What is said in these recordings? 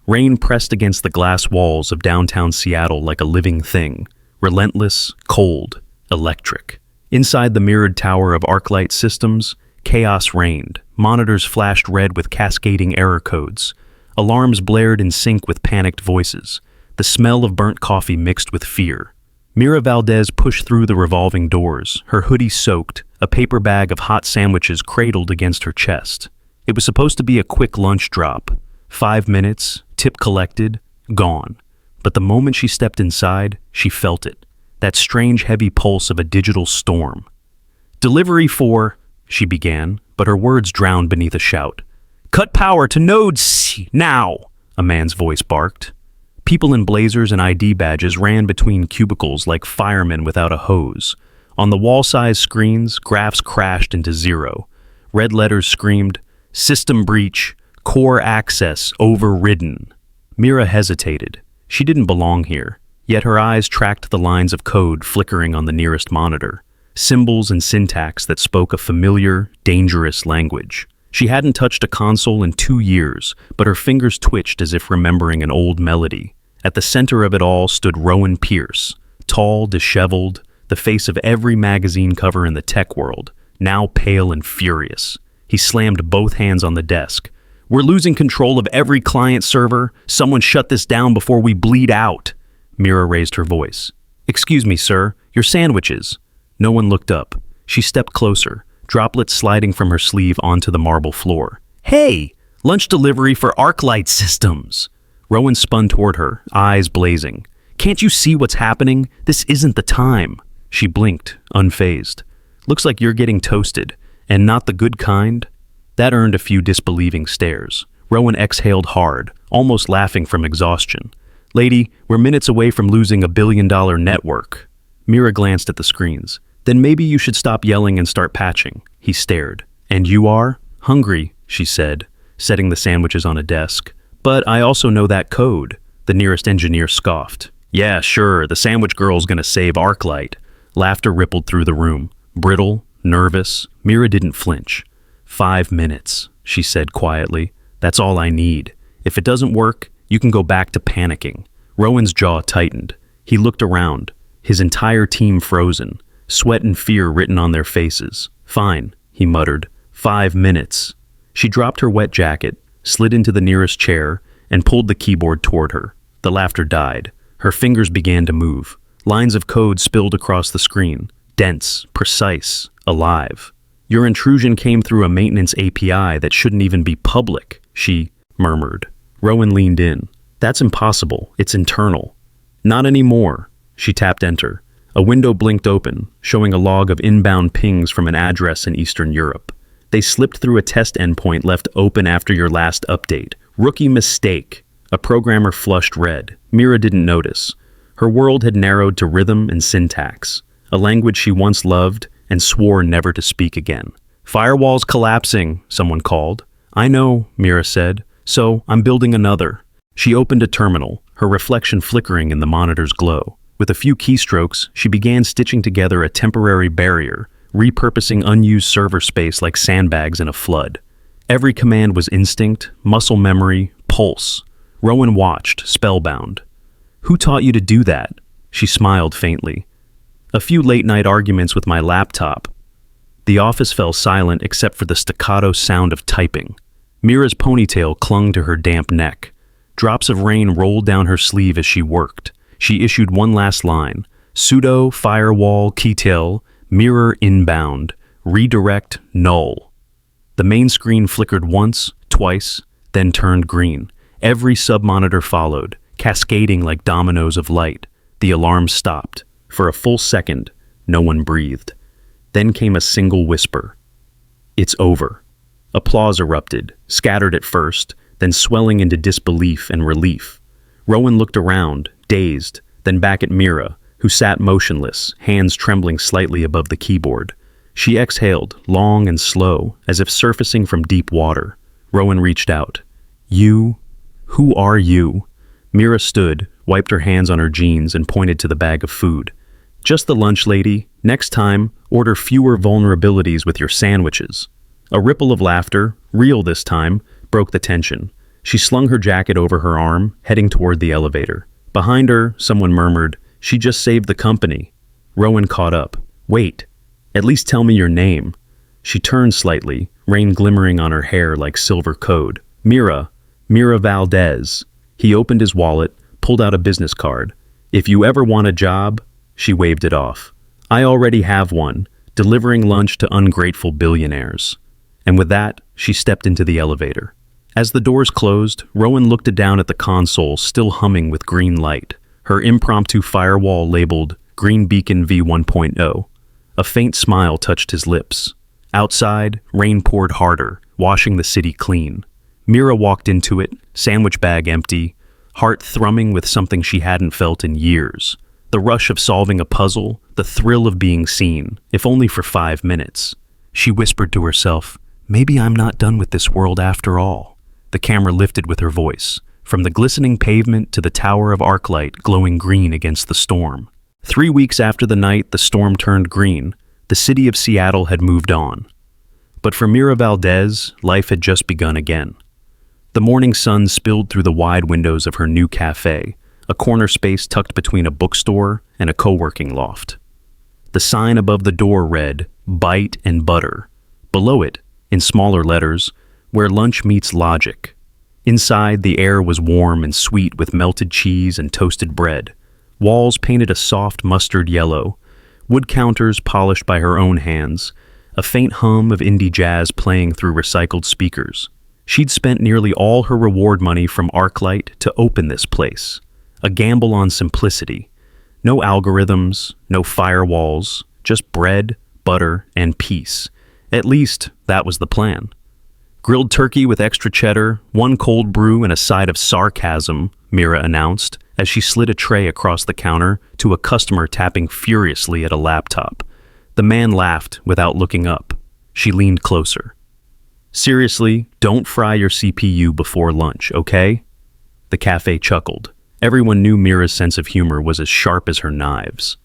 Rain pressed against the glass walls of downtown Seattle like a living thing, relentless, cold, electric. Inside the mirrored tower of ArcLight Systems, chaos reigned. Monitors flashed red with cascading error codes. Alarms blared in sync with panicked voices. The smell of burnt coffee mixed with fear. Mira Valdez pushed through the revolving doors, her hoodie soaked, a paper bag of hot sandwiches cradled against her chest. It was supposed to be a quick lunch drop. 5 minutes, tip collected, gone. But the moment she stepped inside, she felt it. That strange heavy pulse of a digital storm. "Delivery for," she began, but her words drowned beneath a shout. "Cut power to node C now," a man's voice barked. People in blazers and ID badges ran between cubicles like firemen without a hose. On the wall-sized screens, graphs crashed into zero. Red letters screamed, "System breach, core access overridden." Mira hesitated. She didn't belong here, yet her eyes tracked the lines of code flickering on the nearest monitor, symbols and syntax that spoke a familiar, dangerous language. She hadn't touched a console in 2 years, but her fingers twitched as if remembering an old melody. At the center of it all stood Rowan Pierce, tall, disheveled, the face of every magazine cover in the tech world, now pale and furious. He slammed both hands on the desk. "We're losing control of every client server. Someone shut this down before we bleed out." Mira raised her voice. "Excuse me, sir, your sandwiches." No one looked up. She stepped closer, droplets sliding from her sleeve onto the marble floor. "Hey, lunch delivery for ArcLight Systems." Rowan spun toward her, eyes blazing. "Can't you see what's happening? This isn't the time." She blinked, unfazed. "Looks like you're getting toasted, and not the good kind." That earned a few disbelieving stares. Rowan exhaled hard, almost laughing from exhaustion. "Lady, we're minutes away from losing $1 billion network." Mira glanced at the screens. "Then maybe you should stop yelling and start patching." He stared. "And you are?" "Hungry," she said, setting the sandwiches on a desk. "But I also know that code." The nearest engineer scoffed. "Yeah, sure, the sandwich girl's gonna save ArcLight." Laughter rippled through the room. Brittle, nervous, Mira didn't flinch. 5 minutes, she said quietly. "That's all I need. If it doesn't work, you can go back to panicking." Rowan's jaw tightened. He looked around, his entire team frozen, sweat and fear written on their faces. "Fine," he muttered. 5 minutes. She dropped her wet jacket, slid into the nearest chair, and pulled the keyboard toward her. The laughter died. Her fingers began to move. Lines of code spilled across the screen. Dense, precise, alive. "Your intrusion came through a maintenance API that shouldn't even be public," she murmured. Rowan leaned in. "That's impossible. It's internal." "Not anymore." She tapped enter. A window blinked open, showing a log of inbound pings from an address in Eastern Europe. "They slipped through a test endpoint left open after your last update. Rookie mistake." A programmer flushed red. Mira didn't notice. Her world had narrowed to rhythm and syntax, a language she once loved and swore never to speak again. "Firewall's collapsing," someone called. "I know," Mira said, "so I'm building another." She opened a terminal, her reflection flickering in the monitor's glow. With a few keystrokes, she began stitching together a temporary barrier, repurposing unused server space like sandbags in a flood. Every command was instinct, muscle memory, pulse. Rowan watched, spellbound. "Who taught you to do that?" She smiled faintly. "A few late-night arguments with my laptop." The office fell silent except for the staccato sound of typing. Mira's ponytail clung to her damp neck. Drops of rain rolled down her sleeve as she worked. She issued one last line. "Sudo firewall keytail, mirror inbound, redirect null." The main screen flickered once, twice, then turned green. Every sub-monitor followed, cascading like dominoes of light. The alarm stopped. For a full second, no one breathed. Then came a single whisper. "It's over." Applause erupted, scattered at first, then swelling into disbelief and relief. Rowan looked around, dazed, then back at Mira, who sat motionless, hands trembling slightly above the keyboard. She exhaled, long and slow, as if surfacing from deep water. Rowan reached out. "You? Who are you?" Mira stood, wiped her hands on her jeans, and pointed to the bag of food. "Just the lunch lady. Next time, order fewer vulnerabilities with your sandwiches." A ripple of laughter, real this time, broke the tension. She slung her jacket over her arm, heading toward the elevator. Behind her, someone murmured, "She just saved the company." Rowan caught up. "Wait, at least tell me your name." She turned slightly, rain glimmering on her hair like silver code. Mira Valdez." He opened his wallet, pulled out a business card. "If you ever want a job," she waved it off. "I already have one, delivering lunch to ungrateful billionaires." And with that, she stepped into the elevator. As the doors closed, Rowan looked down at the console still humming with green light, her impromptu firewall labeled Green Beacon V1.0. A faint smile touched his lips. Outside, rain poured harder, washing the city clean. Mira walked into it, sandwich bag empty, heart thrumming with something she hadn't felt in years. The rush of solving a puzzle, the thrill of being seen, if only for 5 minutes. She whispered to herself, "Maybe I'm not done with this world after all." The camera lifted with her voice, from the glistening pavement to the tower of arc light glowing green against the storm. 3 weeks after the night the storm turned green, the city of Seattle had moved on. But for Mira Valdez, life had just begun again. The morning sun spilled through the wide windows of her new café, a corner space tucked between a bookstore and a co-working loft. The sign above the door read, "Byte and Butter." Below it, in smaller letters, "Where lunch meets logic." Inside, the air was warm and sweet with melted cheese and toasted bread. Walls painted a soft mustard yellow, wood counters polished by her own hands, a faint hum of indie jazz playing through recycled speakers. She'd spent nearly all her reward money from ArcLight to open this place. A gamble on simplicity. No algorithms, no firewalls, just bread, butter, and peace. At least, that was the plan. "Grilled turkey with extra cheddar, 1 cold brew and a side of sarcasm," Mira announced, as she slid a tray across the counter to a customer tapping furiously at a laptop. The man laughed without looking up. She leaned closer. "Seriously, don't fry your CPU before lunch, okay?" The cafe chuckled. Everyone knew Mira's sense of humor was as sharp as her knives.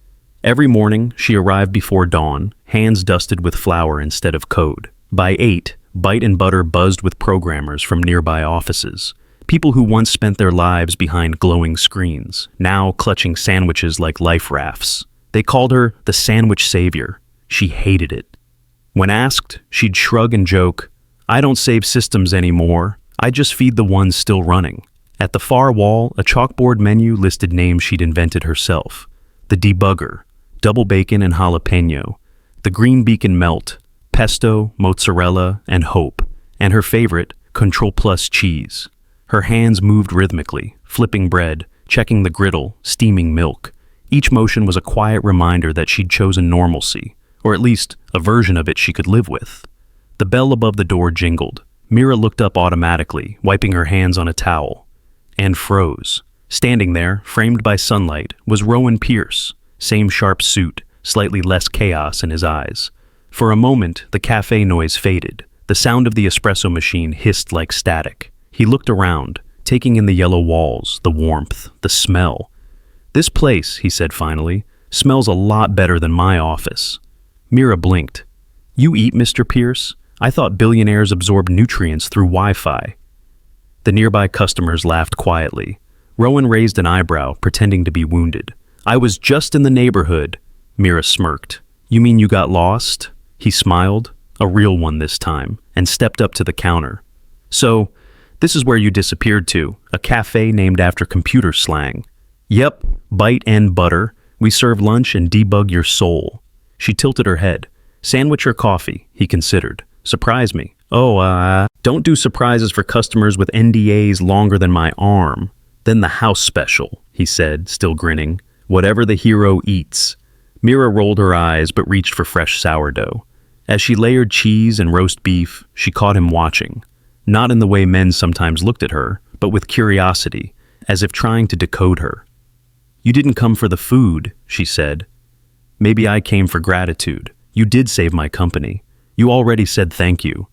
Every morning, she arrived before dawn, hands dusted with flour instead of code. By 8, Byte and Butter buzzed with programmers from nearby offices. People who once spent their lives behind glowing screens, now clutching sandwiches like life rafts. They called her the sandwich savior. She hated it. When asked, she'd shrug and joke, "I don't save systems anymore. I just feed the ones still running." At the far wall, a chalkboard menu listed names she'd invented herself. The debugger, double bacon and jalapeno, the green beacon melt, pesto, mozzarella, and hope, and her favorite, Control Plus cheese. Her hands moved rhythmically, flipping bread, checking the griddle, steaming milk. Each motion was a quiet reminder that she'd chosen normalcy, or at least a version of it she could live with. The bell above the door jingled. Mira looked up automatically, wiping her hands on a towel, and froze. Standing there, framed by sunlight, was Rowan Pierce, same sharp suit, slightly less chaos in his eyes. For a moment, the cafe noise faded. The sound of the espresso machine hissed like static. He looked around, taking in the yellow walls, the warmth, the smell. "This place," he said finally, "smells a lot better than my office." Mira blinked. "You eat, Mr. Pierce? I thought billionaires absorb nutrients through Wi-Fi." The nearby customers laughed quietly. Rowan raised an eyebrow, pretending to be wounded. "I was just in the neighborhood." Mira smirked. "You mean you got lost?" He smiled, a real one this time, and stepped up to the counter. "So, this is where you disappeared to, a cafe named after computer slang." "Yep, Byte and Butter. We serve lunch and debug your soul." She tilted her head. "Sandwich or coffee?" he considered. "Surprise me." "Oh, don't do surprises for customers with NDAs longer than my arm." "Then the house special," he said, still grinning. "Whatever the hero eats." Mira rolled her eyes but reached for fresh sourdough. As she layered cheese and roast beef, she caught him watching. Not in the way men sometimes looked at her, but with curiosity, as if trying to decode her. "You didn't come for the food," she said. "Maybe I came for gratitude. You did save my company. You already said thank you."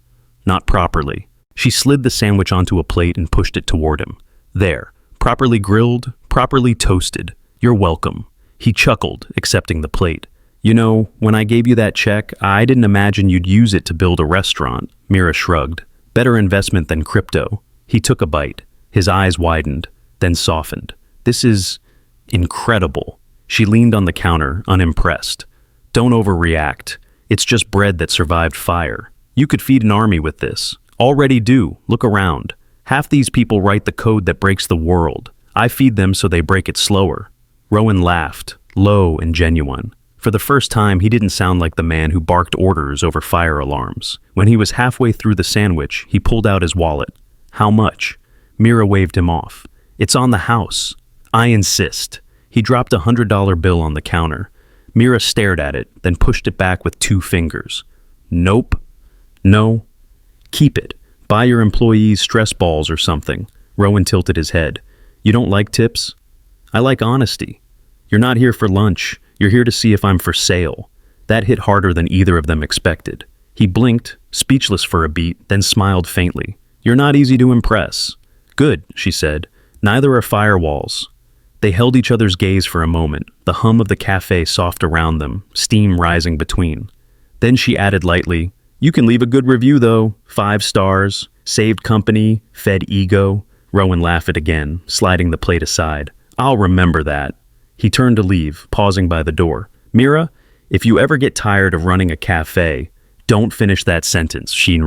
"Not properly." She slid the sandwich onto a plate and pushed it toward him. "There, properly grilled, properly toasted. You're welcome." He chuckled, accepting the plate. "You know, when I gave you that check, I didn't imagine you'd use it to build a restaurant." Mira shrugged. "Better investment than crypto." He took a bite. His eyes widened, then softened. This is incredible. She leaned on the counter, unimpressed. Don't overreact. It's just bread that survived fire. You could feed an army with this. Already do. Look around. Half these people write the code that breaks the world. I feed them so they break it slower. Rowan laughed, low and genuine. For the first time, he didn't sound like the man who barked orders over fire alarms. When he was halfway through the sandwich, he pulled out his wallet. How much? Mira waved him off. It's on the house. I insist. He dropped $100 bill on the counter. Mira stared at it, then pushed it back with 2 fingers. Nope. No. Keep it. Buy your employees stress balls or something. Rowan tilted his head. You don't like tips? I like honesty. You're not here for lunch. You're here to see if I'm for sale. That hit harder than either of them expected. He blinked, speechless for a beat, then smiled faintly. You're not easy to impress. Good, she said. Neither are firewalls. They held each other's gaze for a moment, the hum of the café soft around them, steam rising between. Then she added lightly, You can leave a good review, though. 5 stars, saved company, fed ego. Rowan laughed again, sliding the plate aside. I'll remember that. He turned to leave, pausing by the door. Mira, if you ever get tired of running a cafe, don't finish that sentence. She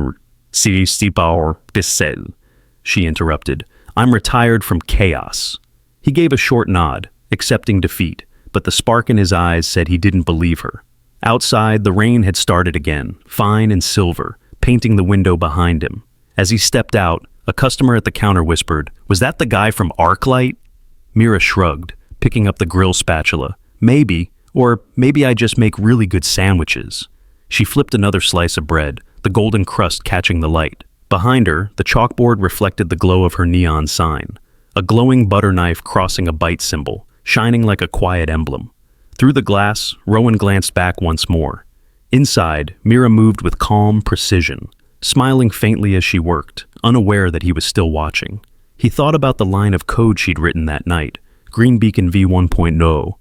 interrupted. I'm retired from chaos. He gave a short nod, accepting defeat, but the spark in his eyes said he didn't believe her. Outside, the rain had started again, fine and silver, painting the window behind him. As he stepped out, a customer at the counter whispered, Was that the guy from ArcLight? Mira shrugged, picking up the grill spatula. Maybe, or maybe I just make really good sandwiches. She flipped another slice of bread, the golden crust catching the light. Behind her, the chalkboard reflected the glow of her neon sign, a glowing butter knife crossing a Byte symbol, shining like a quiet emblem. Through the glass, Rowan glanced back once more. Inside, Mira moved with calm precision, smiling faintly as she worked, unaware that he was still watching. He thought about the line of code she'd written that night, Green Beacon V1.0,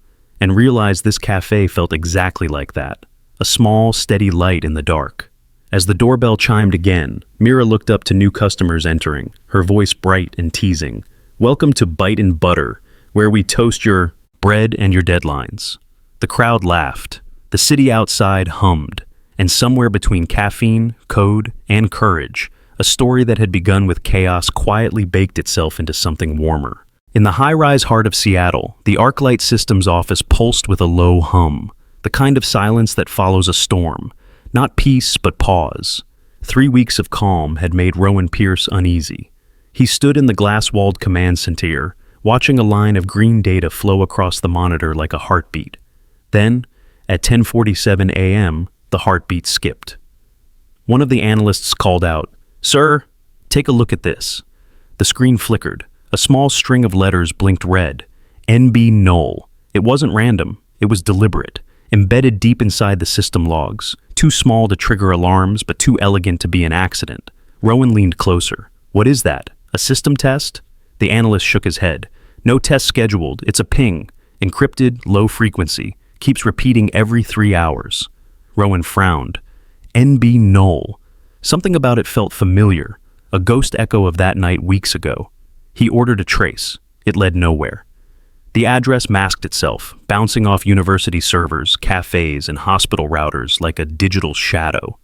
and realized this cafe felt exactly like that, a small, steady light in the dark. As the doorbell chimed again, Mira looked up to new customers entering, her voice bright and teasing. Welcome to Byte Butter, where we toast your bread and your deadlines. The crowd laughed. The city outside hummed, and somewhere between caffeine, code, and courage, a story that had begun with chaos quietly baked itself into something warmer. In the high-rise heart of Seattle, the ArcLight Systems office pulsed with a low hum, the kind of silence that follows a storm, not peace but pause. 3 weeks of calm had made Rowan Pierce uneasy. He stood in the glass-walled command center, watching a line of green data flow across the monitor like a heartbeat. Then, at 10:47 a.m., the heartbeat skipped. One of the analysts called out, Sir, take a look at this. The screen flickered. A small string of letters blinked red. NB null. It wasn't random. It was deliberate, embedded deep inside the system logs. Too small to trigger alarms, but too elegant to be an accident. Rowan leaned closer. What is that? A system test? The analyst shook his head. No test scheduled. It's a ping. Encrypted, low frequency. Keeps repeating every 3 hours. Rowan frowned. NB null. Something about it felt familiar. A ghost echo of that night weeks ago. He ordered a trace. It led nowhere. The address masked itself, bouncing off university servers, cafes, and hospital routers like a digital shadow.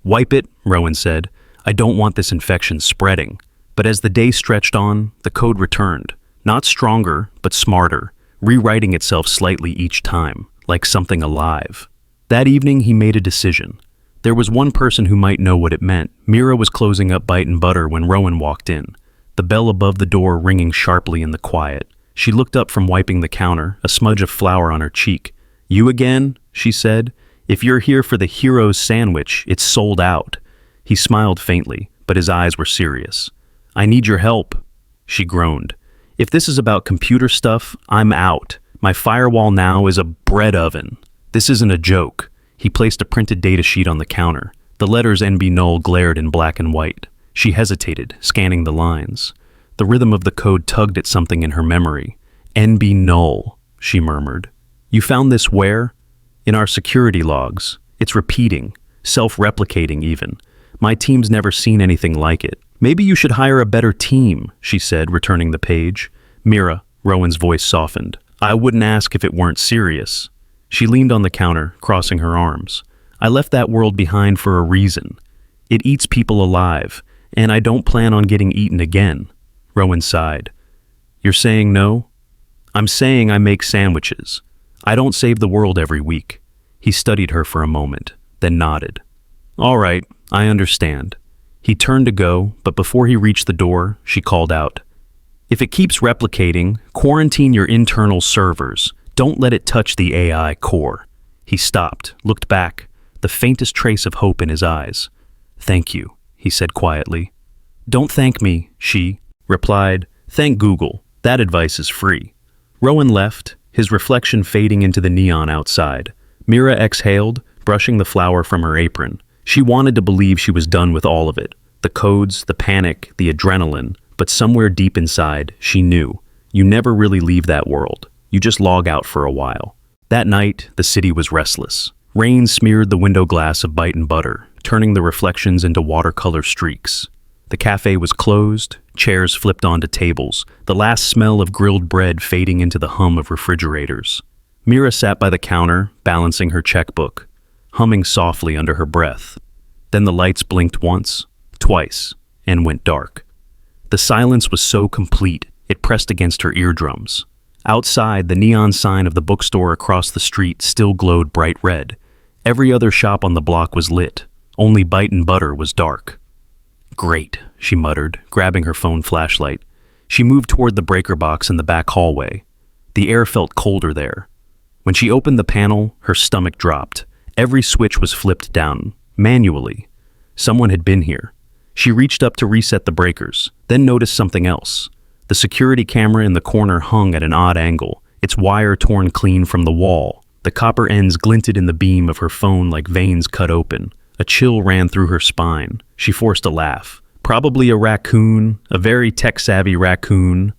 Wipe it, Rowan said. I don't want this infection spreading. But as the day stretched on, the code returned. Not stronger, but smarter, rewriting itself slightly each time, like something alive. That evening, he made a decision. There was one person who might know what it meant. Mira was closing up Byte Butter when Rowan walked in, the bell above the door ringing sharply in the quiet. She looked up from wiping the counter, a smudge of flour on her cheek. You again? She said. If you're here for the hero's sandwich, it's sold out. He smiled faintly, but his eyes were serious. I need your help. She groaned. If this is about computer stuff, I'm out. My firewall now is a bread oven. This isn't a joke. He placed a printed data sheet on the counter. The letters NB null glared in black and white. She hesitated, scanning the lines. The rhythm of the code tugged at something in her memory. NB null, she murmured. You found this where? In our security logs. It's repeating, self-replicating even. My team's never seen anything like it. Maybe you should hire a better team, she said, returning the page. Mira, Rowan's voice softened. I wouldn't ask if it weren't serious. She leaned on the counter, crossing her arms. I left that world behind for a reason. It eats people alive, and I don't plan on getting eaten again. Rowan sighed. You're saying no? I'm saying I make sandwiches. I don't save the world every week. He studied her for a moment, then nodded. All right, I understand. He turned to go, but before he reached the door, she called out. If it keeps replicating, quarantine your internal servers. Don't let it touch the AI core. He stopped, looked back, the faintest trace of hope in his eyes. Thank you, he said quietly. Don't thank me, she replied. Thank Google. That advice is free. Rowan left, his reflection fading into the neon outside. Mira exhaled, brushing the flour from her apron. She wanted to believe she was done with all of it. The codes, the panic, the adrenaline. But somewhere deep inside, she knew. You never really leave that world. You just log out for a while. That night, the city was restless. Rain smeared the window glass of Byte Butter, turning the reflections into watercolor streaks. The cafe was closed, chairs flipped onto tables, the last smell of grilled bread fading into the hum of refrigerators. Mira sat by the counter, balancing her checkbook, humming softly under her breath. Then the lights blinked once, twice, and went dark. The silence was so complete, it pressed against her eardrums. Outside, the neon sign of the bookstore across the street still glowed bright red. Every other shop on the block was lit. Only Byte Butter was dark. Great, she muttered, grabbing her phone flashlight. She moved toward the breaker box in the back hallway. The air felt colder there. When she opened the panel, her stomach dropped. Every switch was flipped down, manually. Someone had been here. She reached up to reset the breakers, then noticed something else. The security camera in the corner hung at an odd angle, its wire torn clean from the wall. The copper ends glinted in the beam of her phone like veins cut open. A chill ran through her spine. She forced a laugh. Probably a raccoon, a very tech-savvy raccoon.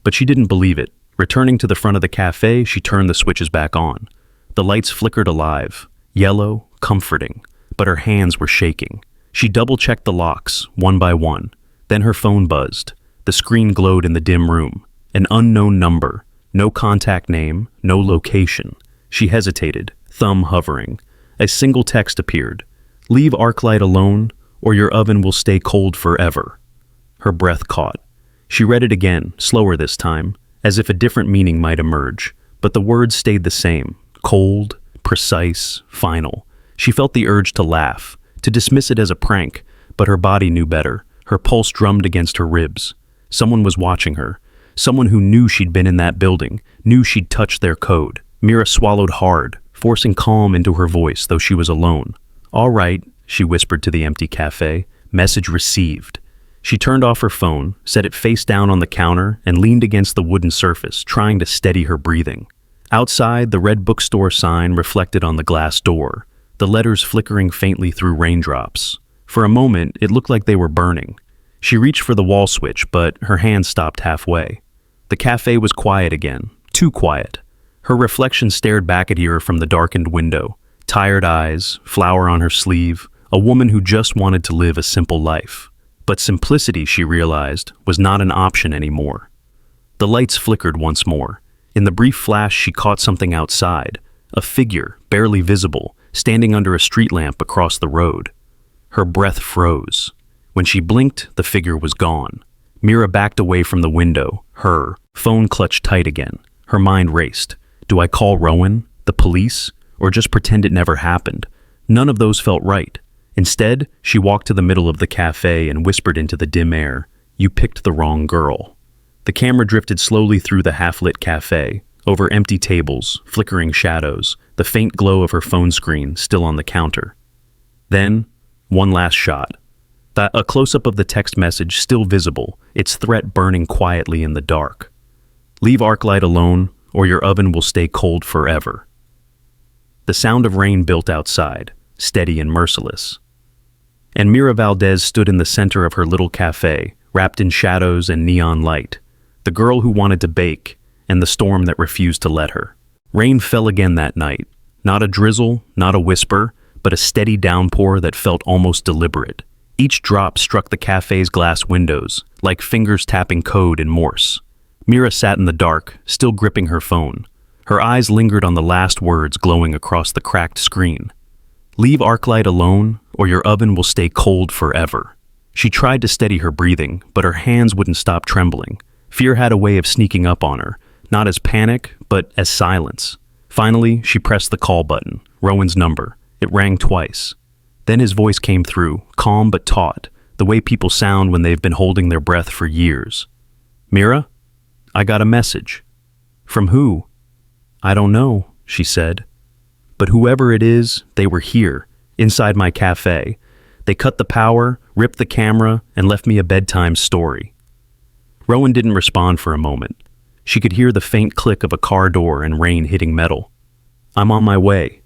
But she didn't believe it. Returning to the front of the cafe, she turned the switches back on. The lights flickered alive, yellow, comforting, but her hands were shaking. She double-checked the locks, one by one. Then her phone buzzed. The screen glowed in the dim room. An unknown number. No contact name, no location. She hesitated, thumb hovering. A single text appeared. Leave ArcLight alone, or your oven will stay cold forever. Her breath caught. She read it again, slower this time, as if a different meaning might emerge. But the words stayed the same. Cold, precise, final. She felt the urge to laugh, to dismiss it as a prank, but her body knew better. Her pulse drummed against her ribs. Someone was watching her. Someone who knew she'd been in that building, knew she'd touched their code. Mira swallowed hard, forcing calm into her voice, though she was alone. All right, she whispered to the empty cafe. Message received. She turned off her phone, set it face down on the counter, and leaned against the wooden surface, trying to steady her breathing. Outside, the red bookstore sign reflected on the glass door, the letters flickering faintly through raindrops. For a moment, it looked like they were burning. She reached for the wall switch, but her hand stopped halfway. The cafe was quiet again, too quiet. Her reflection stared back at her from the darkened window. Tired eyes, flour on her sleeve, a woman who just wanted to live a simple life. But simplicity, she realized, was not an option anymore. The lights flickered once more. In the brief flash, she caught something outside, a figure, barely visible, standing under a street lamp across the road. Her breath froze. When she blinked, the figure was gone. Mira backed away from the window, her phone clutched tight again. Her mind raced. Do I call Rowan, the police, or just pretend it never happened? None of those felt right. Instead, she walked to the middle of the cafe and whispered into the dim air, "You picked the wrong girl." The camera drifted slowly through the half-lit cafe, over empty tables, flickering shadows, the faint glow of her phone screen still on the counter. Then, one last shot. A close-up of the text message still visible, its threat burning quietly in the dark. Leave ArcLight alone, or your oven will stay cold forever. The sound of rain built outside, steady and merciless. And Mira Valdez stood in the center of her little cafe, wrapped in shadows and neon light. The girl who wanted to bake, and the storm that refused to let her. Rain fell again that night. Not a drizzle, not a whisper, but a steady downpour that felt almost deliberate. Each drop struck the cafe's glass windows, like fingers tapping code in Morse. Mira sat in the dark, still gripping her phone. Her eyes lingered on the last words glowing across the cracked screen. "Leave Arclight alone, or your oven will stay cold forever." She tried to steady her breathing, but her hands wouldn't stop trembling. Fear had a way of sneaking up on her, not as panic, but as silence. Finally, she pressed the call button, Rowan's number. It rang twice. Then his voice came through, calm but taut, the way people sound when they've been holding their breath for years. "Mira? I got a message." "From who?" "I don't know," she said. "But whoever it is, they were here, inside my cafe. They cut the power, ripped the camera, and left me a bedtime story." Rowan didn't respond for a moment. She could hear the faint click of a car door and rain hitting metal. "I'm on my way."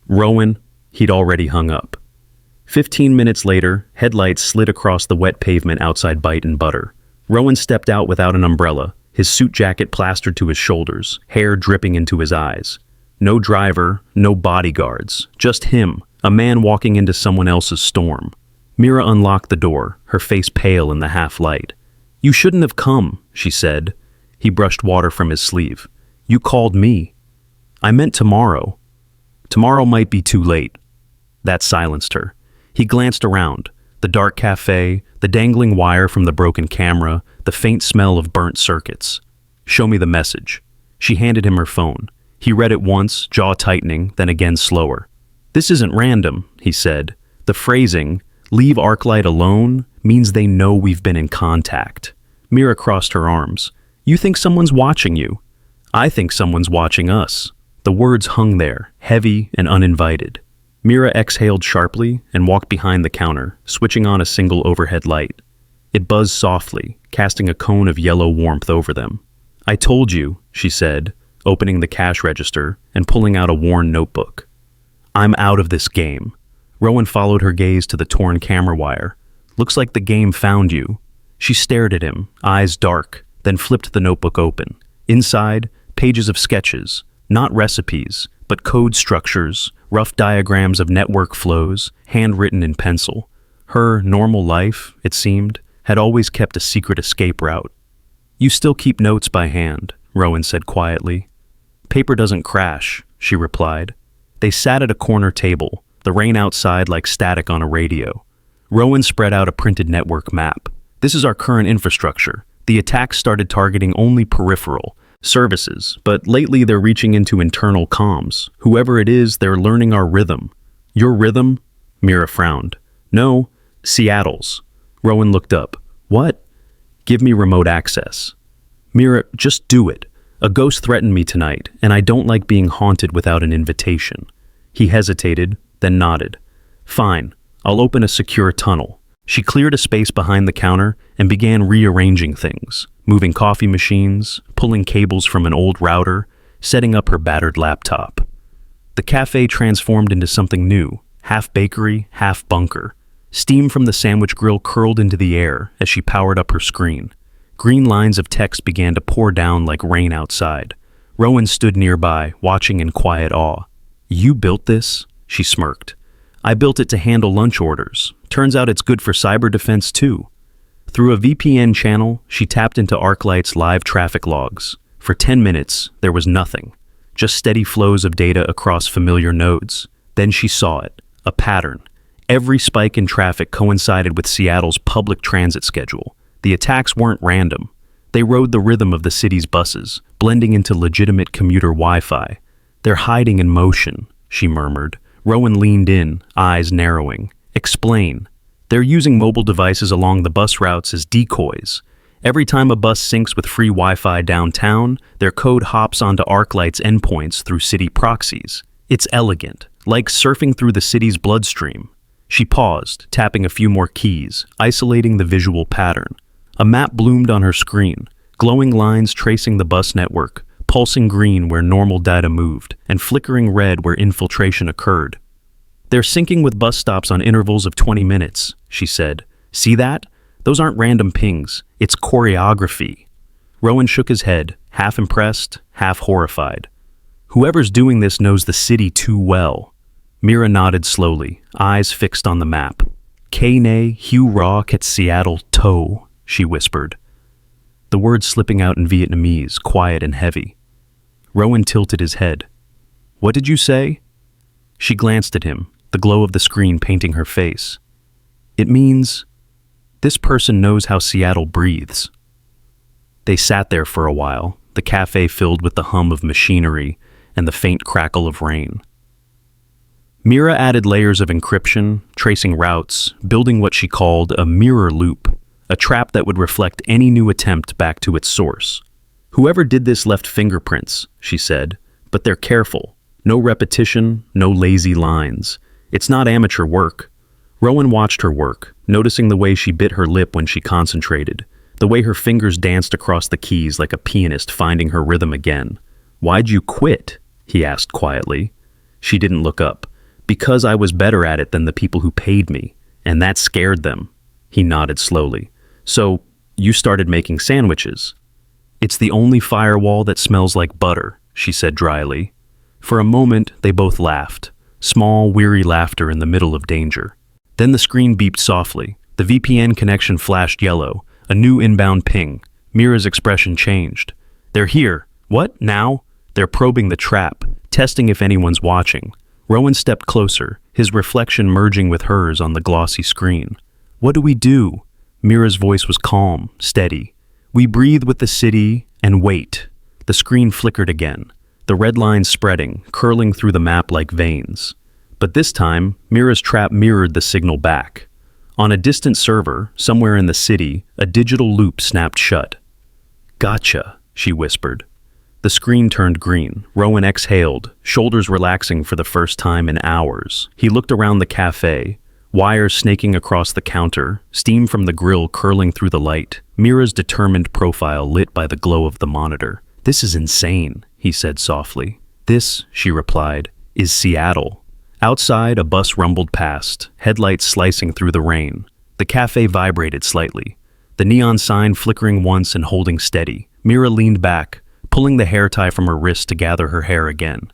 Rowan, he'd already hung up. 15 minutes later, headlights slid across the wet pavement outside Byte Butter. Rowan stepped out without an umbrella, his suit jacket plastered to his shoulders, hair dripping into his eyes. No driver, no bodyguards, just him, a man walking into someone else's storm. Mira unlocked the door, her face pale in the half-light. "You shouldn't have come," she said. He brushed water from his sleeve. "You called me." "I meant tomorrow." "Tomorrow might be too late." That silenced her. He glanced around. The dark cafe, the dangling wire from the broken camera, the faint smell of burnt circuits. "Show me the message." She handed him her phone. He read it once, jaw tightening, then again slower. "This isn't random," he said. "The phrasing, 'leave Arclight alone,' means they know we've been in contact." Mira crossed her arms. "You think someone's watching you? I think someone's watching us." The words hung there, heavy and uninvited. Mira exhaled sharply and walked behind the counter, switching on a single overhead light. It buzzed softly, casting a cone of yellow warmth over them. "I told you," she said, opening the cash register and pulling out a worn notebook. "I'm out of this game." Rowan followed her gaze to the torn camera wire. "Looks like the game found you." She stared at him, eyes dark, then flipped the notebook open. Inside, pages of sketches, not recipes, but code structures, rough diagrams of network flows, handwritten in pencil. Her normal life, it seemed, had always kept a secret escape route. "You still keep notes by hand," Rowan said quietly. "Paper doesn't crash," she replied. They sat at a corner table, the rain outside like static on a radio. Rowan spread out a printed network map. "This is our current infrastructure. The attacks started targeting only peripheral services, but lately they're reaching into internal comms. Whoever it is, they're learning our rhythm." "Your rhythm?" Mira frowned. "No, Seattle's." Rowan looked up. "What?" "Give me remote access." "Mira, just do it. A ghost threatened me tonight, and I don't like being haunted without an invitation." He hesitated, then nodded. "Fine, I'll open a secure tunnel." She cleared a space behind the counter and began rearranging things, moving coffee machines, pulling cables from an old router, setting up her battered laptop. The cafe transformed into something new, half bakery, half bunker. Steam from the sandwich grill curled into the air as she powered up her screen. Green lines of text began to pour down like rain outside. Rowan stood nearby, watching in quiet awe. "You built this?" she smirked. "I built it to handle lunch orders. Turns out it's good for cyber defense too." Through a VPN channel, she tapped into Arclight's live traffic logs. For 10 minutes, there was nothing. Just steady flows of data across familiar nodes. Then she saw it, a pattern. Every spike in traffic coincided with Seattle's public transit schedule. The attacks weren't random. They rode the rhythm of the city's buses, blending into legitimate commuter Wi-Fi. "They're hiding in motion," she murmured. Rowan leaned in, eyes narrowing. "Explain." "They're using mobile devices along the bus routes as decoys. Every time a bus syncs with free Wi-Fi downtown, their code hops onto Arclight's endpoints through city proxies. It's elegant, like surfing through the city's bloodstream." She paused, tapping a few more keys, isolating the visual pattern. A map bloomed on her screen, glowing lines tracing the bus network, pulsing green where normal data moved, and flickering red where infiltration occurred. "They're syncing with bus stops on intervals of 20 minutes, she said. "See that? Those aren't random pings. It's choreography." Rowan shook his head, half impressed, half horrified. "Whoever's doing this knows the city too well." Mira nodded slowly, eyes fixed on the map. Kane Hugh Rock at Seattle Toe, she whispered, the words slipping out in Vietnamese, quiet and heavy. Rowan tilted his head. What did you say? She glanced at him, the glow of the screen painting her face. It means, this person knows how Seattle breathes. They sat there for a while, the cafe filled with the hum of machinery and the faint crackle of rain. Mira added layers of encryption, tracing routes, building what she called a mirror loop, a trap that would reflect any new attempt back to its source. Whoever did this left fingerprints, she said, but they're careful. No repetition, no lazy lines. It's not amateur work. Rowan watched her work, noticing the way she bit her lip when she concentrated, the way her fingers danced across the keys like a pianist finding her rhythm again. Why'd you quit? He asked quietly. She didn't look up. Because I was better at it than the people who paid me, and that scared them. He nodded slowly. So, you started making sandwiches. It's the only firewall that smells like butter, she said dryly. For a moment, they both laughed, small, weary laughter in the middle of danger. Then the screen beeped softly. The VPN connection flashed yellow, a new inbound ping. Mira's expression changed. They're here. What, now? They're probing the trap, testing if anyone's watching. Rowan stepped closer, his reflection merging with hers on the glossy screen. What do we do? Mira's voice was calm, steady. We breathe with the city and wait. The screen flickered again, the red lines spreading, curling through the map like veins. But this time, Mira's trap mirrored the signal back. On a distant server, somewhere in the city, a digital loop snapped shut. Gotcha, she whispered. The screen turned green. Rowan exhaled, shoulders relaxing for the first time in hours. He looked around the cafe, wires snaking across the counter, steam from the grill curling through the light, Mira's determined profile lit by the glow of the monitor. This is insane, he said softly. This, she replied, is Seattle. Outside, a bus rumbled past, headlights slicing through the rain. The cafe vibrated slightly, the neon sign flickering once and holding steady. Mira leaned back, pulling the hair tie from her wrist to gather her hair again.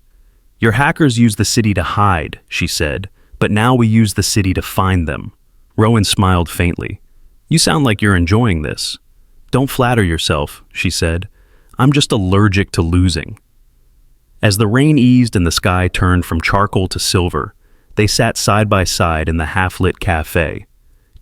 Your hackers use the city to hide, she said, but now we use the city to find them. Rowan smiled faintly. You sound like you're enjoying this. Don't flatter yourself, she said. I'm just allergic to losing. As the rain eased and the sky turned from charcoal to silver, they sat side by side in the half-lit cafe.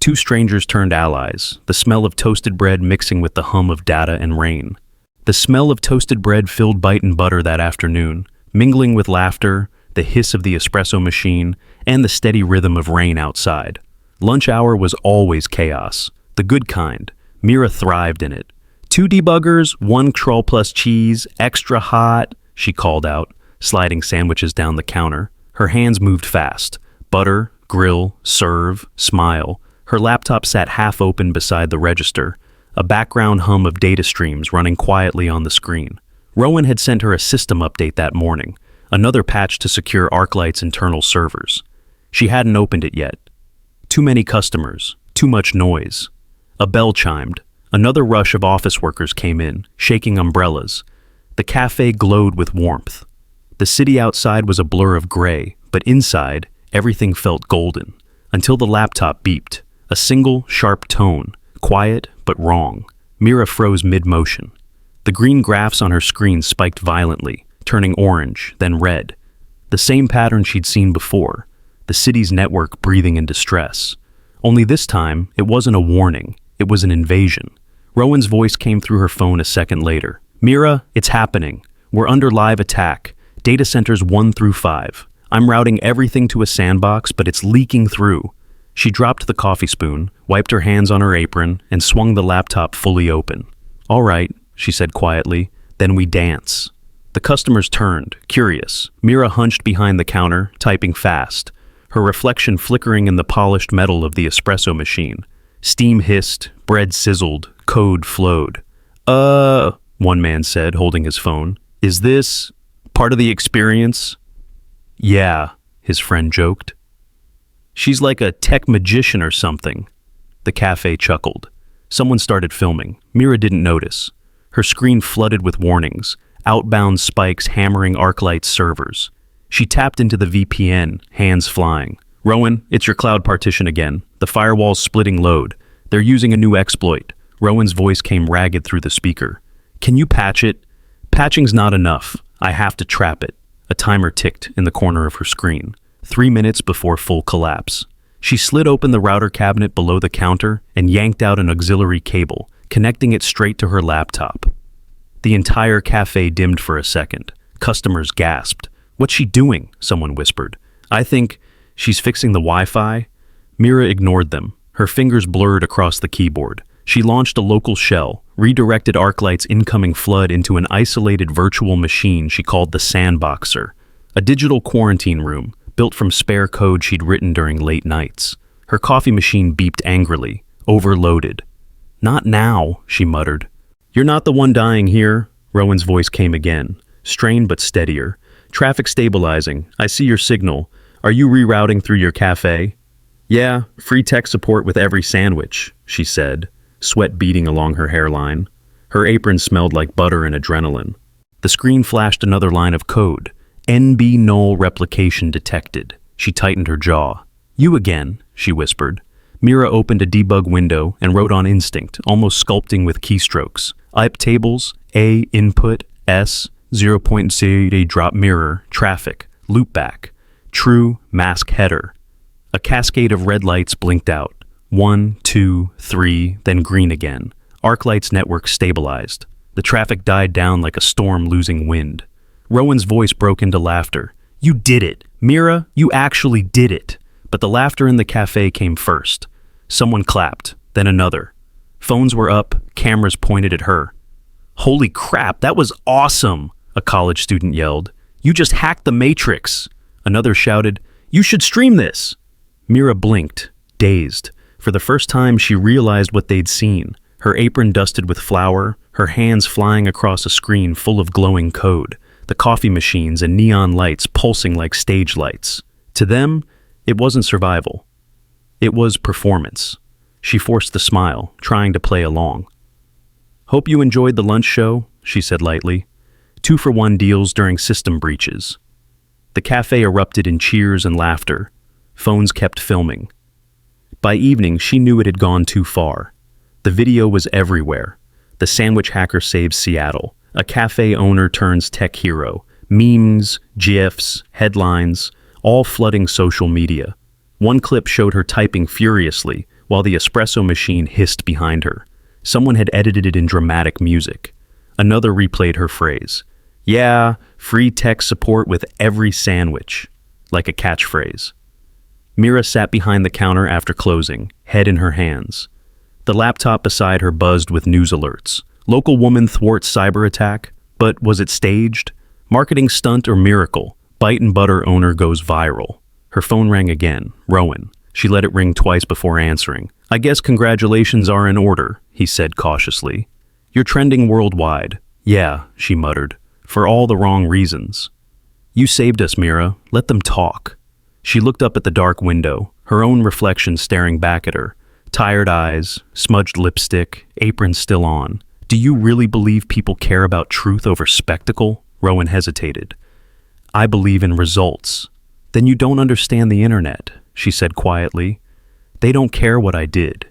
Two strangers turned allies, the smell of toasted bread mixing with the hum of data and rain. The smell of toasted bread filled Byte Butter that afternoon, mingling with laughter, the hiss of the espresso machine, and the steady rhythm of rain outside. Lunch hour was always chaos, the good kind. Mira thrived in it. 2 debuggers, 1 troll plus cheese, extra hot, she called out, sliding sandwiches down the counter. Her hands moved fast. Butter, grill, serve, smile. Her laptop sat half open beside the register, a background hum of data streams running quietly on the screen. Rowan had sent her a system update that morning, another patch to secure ArcLight's internal servers. She hadn't opened it yet. Too many customers, too much noise. A bell chimed. Another rush of office workers came in, shaking umbrellas. The cafe glowed with warmth. The city outside was a blur of gray, but inside, everything felt golden, until the laptop beeped, a single, sharp tone, quiet but wrong. Mira froze mid-motion. The green graphs on her screen spiked violently, turning orange, then red. The same pattern she'd seen before, the city's network breathing in distress. Only this time, it wasn't a warning, it was an invasion. Rowan's voice came through her phone a second later. Mira, it's happening. We're under live attack. Data centers 1 through 5. I'm routing everything to a sandbox, but it's leaking through. She dropped the coffee spoon, wiped her hands on her apron, and swung the laptop fully open. All right, she said quietly, then we dance. The customers turned, curious. Mira hunched behind the counter, typing fast, her reflection flickering in the polished metal of the espresso machine. Steam hissed, bread sizzled, code flowed. One man said, holding his phone. Is this part of the experience? Yeah, his friend joked. She's like a tech magician or something. The cafe chuckled. Someone started filming. Mira didn't notice. Her screen flooded with warnings, outbound spikes hammering ArcLight's servers. She tapped into the VPN, hands flying. Rowan, it's your cloud partition again. The firewall's splitting load. They're using a new exploit. Rowan's voice came ragged through the speaker. Can you patch it? Patching's not enough. I have to trap it. A timer ticked in the corner of her screen. 3 minutes before full collapse. She slid open the router cabinet below the counter and yanked out an auxiliary cable, connecting it straight to her laptop. The entire cafe dimmed for a second. Customers gasped. What's she doing? Someone whispered. I think she's fixing the Wi-Fi. Mira ignored them. Her fingers blurred across the keyboard. She launched a local shell, redirected ArcLight's incoming flood into an isolated virtual machine she called the Sandboxer, a digital quarantine room built from spare code she'd written during late nights. Her coffee machine beeped angrily, overloaded. Not now, she muttered. You're not the one dying here, Rowan's voice came again, strained but steadier. Traffic stabilizing. I see your signal. Are you rerouting through your cafe? Yeah, free tech support with every sandwich, she said, sweat beading along her hairline. Her apron smelled like butter and adrenaline. The screen flashed another line of code. NB null replication detected. She tightened her jaw. You again, she whispered. Mira opened a debug window and wrote on instinct, almost sculpting with keystrokes. IP tables, A input, S, 0.0 drop mirror, traffic, loopback, true, mask header. A cascade of red lights blinked out. 1, 2, 3, then green again. ArcLight's network stabilized. The traffic died down like a storm losing wind. Rowan's voice broke into laughter. You did it! Mira, you actually did it! But the laughter in the cafe came first. Someone clapped, then another. Phones were up, cameras pointed at her. Holy crap, that was awesome! A college student yelled. You just hacked the Matrix! Another shouted, You should stream this! Mira blinked, dazed. For the first time, she realized what they'd seen. Her apron dusted with flour, her hands flying across a screen full of glowing code, the coffee machines and neon lights pulsing like stage lights. To them, it wasn't survival. It was performance. She forced the smile, trying to play along. Hope you enjoyed the lunch show, she said lightly. 2-for-1 deals during system breaches. The cafe erupted in cheers and laughter. Phones kept filming. By evening, she knew it had gone too far. The video was everywhere. The sandwich hacker saves Seattle. A cafe owner turns tech hero. Memes, GIFs, headlines, all flooding social media. One clip showed her typing furiously while the espresso machine hissed behind her. Someone had edited it in dramatic music. Another replayed her phrase. Yeah, free tech support with every sandwich. Like a catchphrase. Mira sat behind the counter after closing, head in her hands. The laptop beside her buzzed with news alerts. Local woman thwarts cyberattack, but was it staged? Marketing stunt or miracle? Byte Butter owner goes viral. Her phone rang again. Rowan. She let it ring twice before answering. I guess congratulations are in order, he said cautiously. You're trending worldwide. Yeah, she muttered. For all the wrong reasons. You saved us, Mira. Let them talk. She looked up at the dark window, her own reflection staring back at her. Tired eyes, smudged lipstick, apron still on. Do you really believe people care about truth over spectacle? Rowan hesitated. I believe in results. Then you don't understand the internet, she said quietly. They don't care what I did.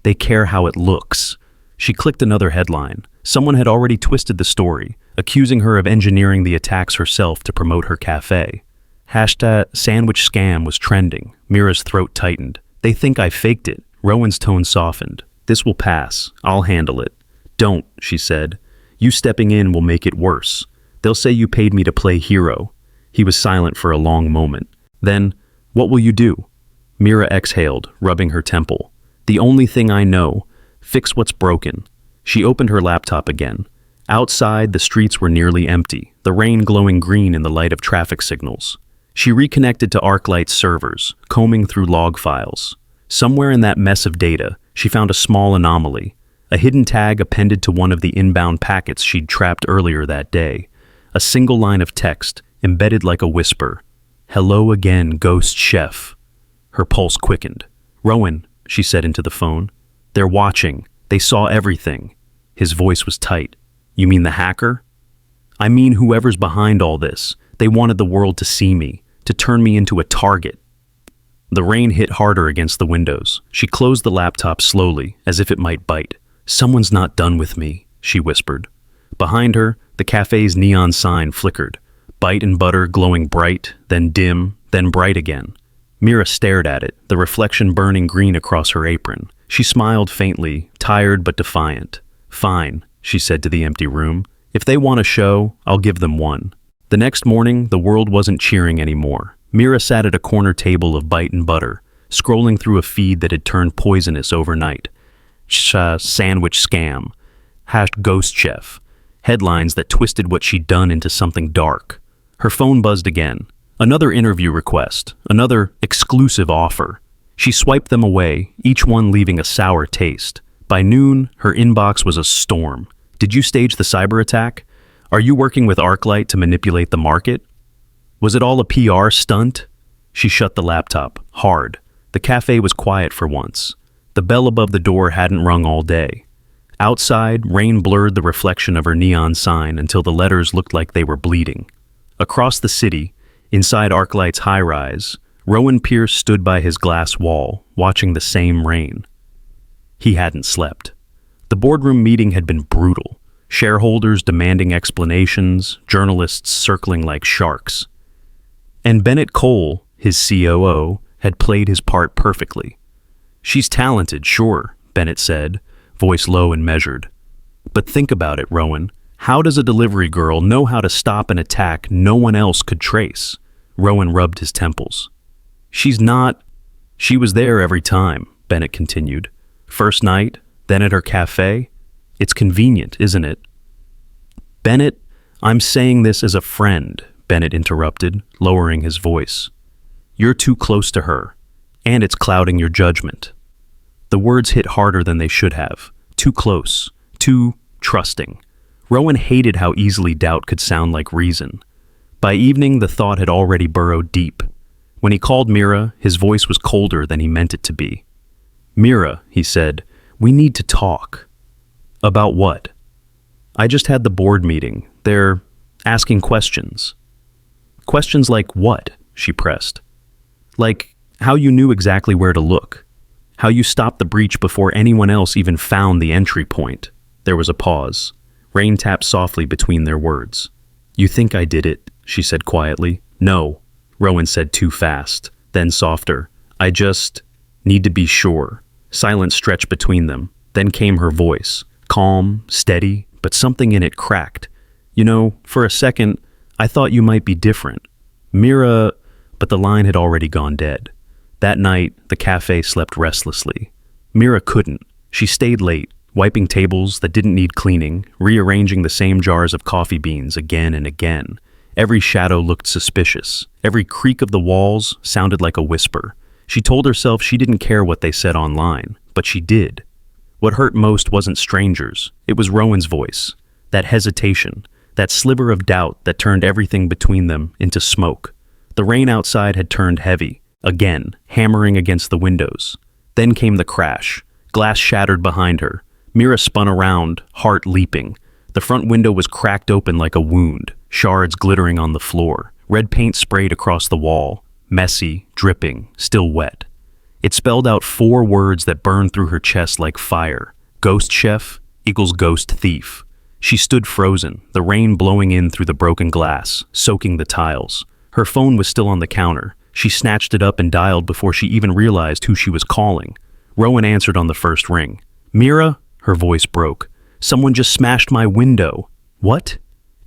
They care how it looks. She clicked another headline. Someone had already twisted the story, accusing her of engineering the attacks herself to promote her cafe. Hashtag sandwich scam was trending. Mira's throat tightened. They think I faked it. Rowan's tone softened. This will pass. I'll handle it. Don't, she said. You stepping in will make it worse. They'll say you paid me to play hero. He was silent for a long moment. Then, what will you do? Mira exhaled, rubbing her temple. The only thing I know, fix what's broken. She opened her laptop again. Outside, the streets were nearly empty, the rain glowing green in the light of traffic signals. She reconnected to ArcLight's servers, combing through log files. Somewhere in that mess of data, she found a small anomaly, a hidden tag appended to one of the inbound packets she'd trapped earlier that day. A single line of text, embedded like a whisper. Hello again, ghost chef. Her pulse quickened. Rowan, she said into the phone. They're watching. They saw everything. His voice was tight. You mean the hacker? I mean whoever's behind all this. They wanted the world to see me, to turn me into a target. The rain hit harder against the windows. She closed the laptop slowly, as if it might bite. "Someone's not done with me," she whispered. Behind her, the cafe's neon sign flickered. Byte Butter glowing bright, then dim, then bright again. Mira stared at it, the reflection burning green across her apron. She smiled faintly, tired but defiant. "Fine," she said to the empty room. "If they want a show, I'll give them one." The next morning, the world wasn't cheering anymore. Mira sat at a corner table of Byte Butter, scrolling through a feed that had turned poisonous overnight. Sandwich scam. Ghost chef. Headlines that twisted what she'd done into something dark. Her phone buzzed again. Another interview request. Another exclusive offer. She swiped them away, each one leaving a sour taste. By noon, her inbox was a storm. "Did you stage the cyberattack? Are you working with ArcLight to manipulate the market? Was it all a PR stunt?" She shut the laptop, hard. The cafe was quiet for once. The bell above the door hadn't rung all day. Outside, rain blurred the reflection of her neon sign until the letters looked like they were bleeding. Across the city, inside ArcLight's high-rise, Rowan Pierce stood by his glass wall, watching the same rain. He hadn't slept. The boardroom meeting had been brutal. Shareholders demanding explanations, journalists circling like sharks. And Bennett Cole, his COO, had played his part perfectly. "She's talented, sure," Bennett said, voice low and measured. "But think about it, Rowan. How does a delivery girl know how to stop an attack no one else could trace?" Rowan rubbed his temples. "She's not. She was there every time," Bennett continued. "First night, then at her cafe. It's convenient, isn't it?" "Bennett, I'm saying this as a friend," Bennett interrupted, lowering his voice. "You're too close to her, and it's clouding your judgment." The words hit harder than they should have. Too close, too trusting. Rowan hated how easily doubt could sound like reason. By evening, the thought had already burrowed deep. When he called Mira, his voice was colder than he meant it to be. "Mira," he said, "we need to talk." "About what?" "I just had the board meeting. They're asking questions." "Questions like what?" she pressed. "Like how you knew exactly where to look. How you stopped the breach before anyone else even found the entry point." There was a pause. Rain tapped softly between their words. "You think I did it?" she said quietly. "No," Rowan said too fast, then softer. "I just need to be sure." Silence stretched between them. Then came her voice, calm, steady, but something in it cracked. "You know, for a second, I thought you might be different. Mira," but the line had already gone dead. That night, the cafe slept restlessly. Mira couldn't. She stayed late, wiping tables that didn't need cleaning, rearranging the same jars of coffee beans again and again. Every shadow looked suspicious. Every creak of the walls sounded like a whisper. She told herself she didn't care what they said online, but she did. What hurt most wasn't strangers. It was Rowan's voice. That hesitation, that sliver of doubt that turned everything between them into smoke. The rain outside had turned heavy, again, hammering against the windows. Then came the crash. Glass shattered behind her. Mira spun around, heart leaping. The front window was cracked open like a wound, shards glittering on the floor. Red paint sprayed across the wall, messy, dripping, still wet. It spelled out 4 words that burned through her chest like fire. Ghost chef equals ghost thief. She stood frozen, the rain blowing in through the broken glass, soaking the tiles. Her phone was still on the counter. She snatched it up and dialed before she even realized who she was calling. Rowan answered on the first ring. "Mira?" Her voice broke. "Someone just smashed my window." "What?"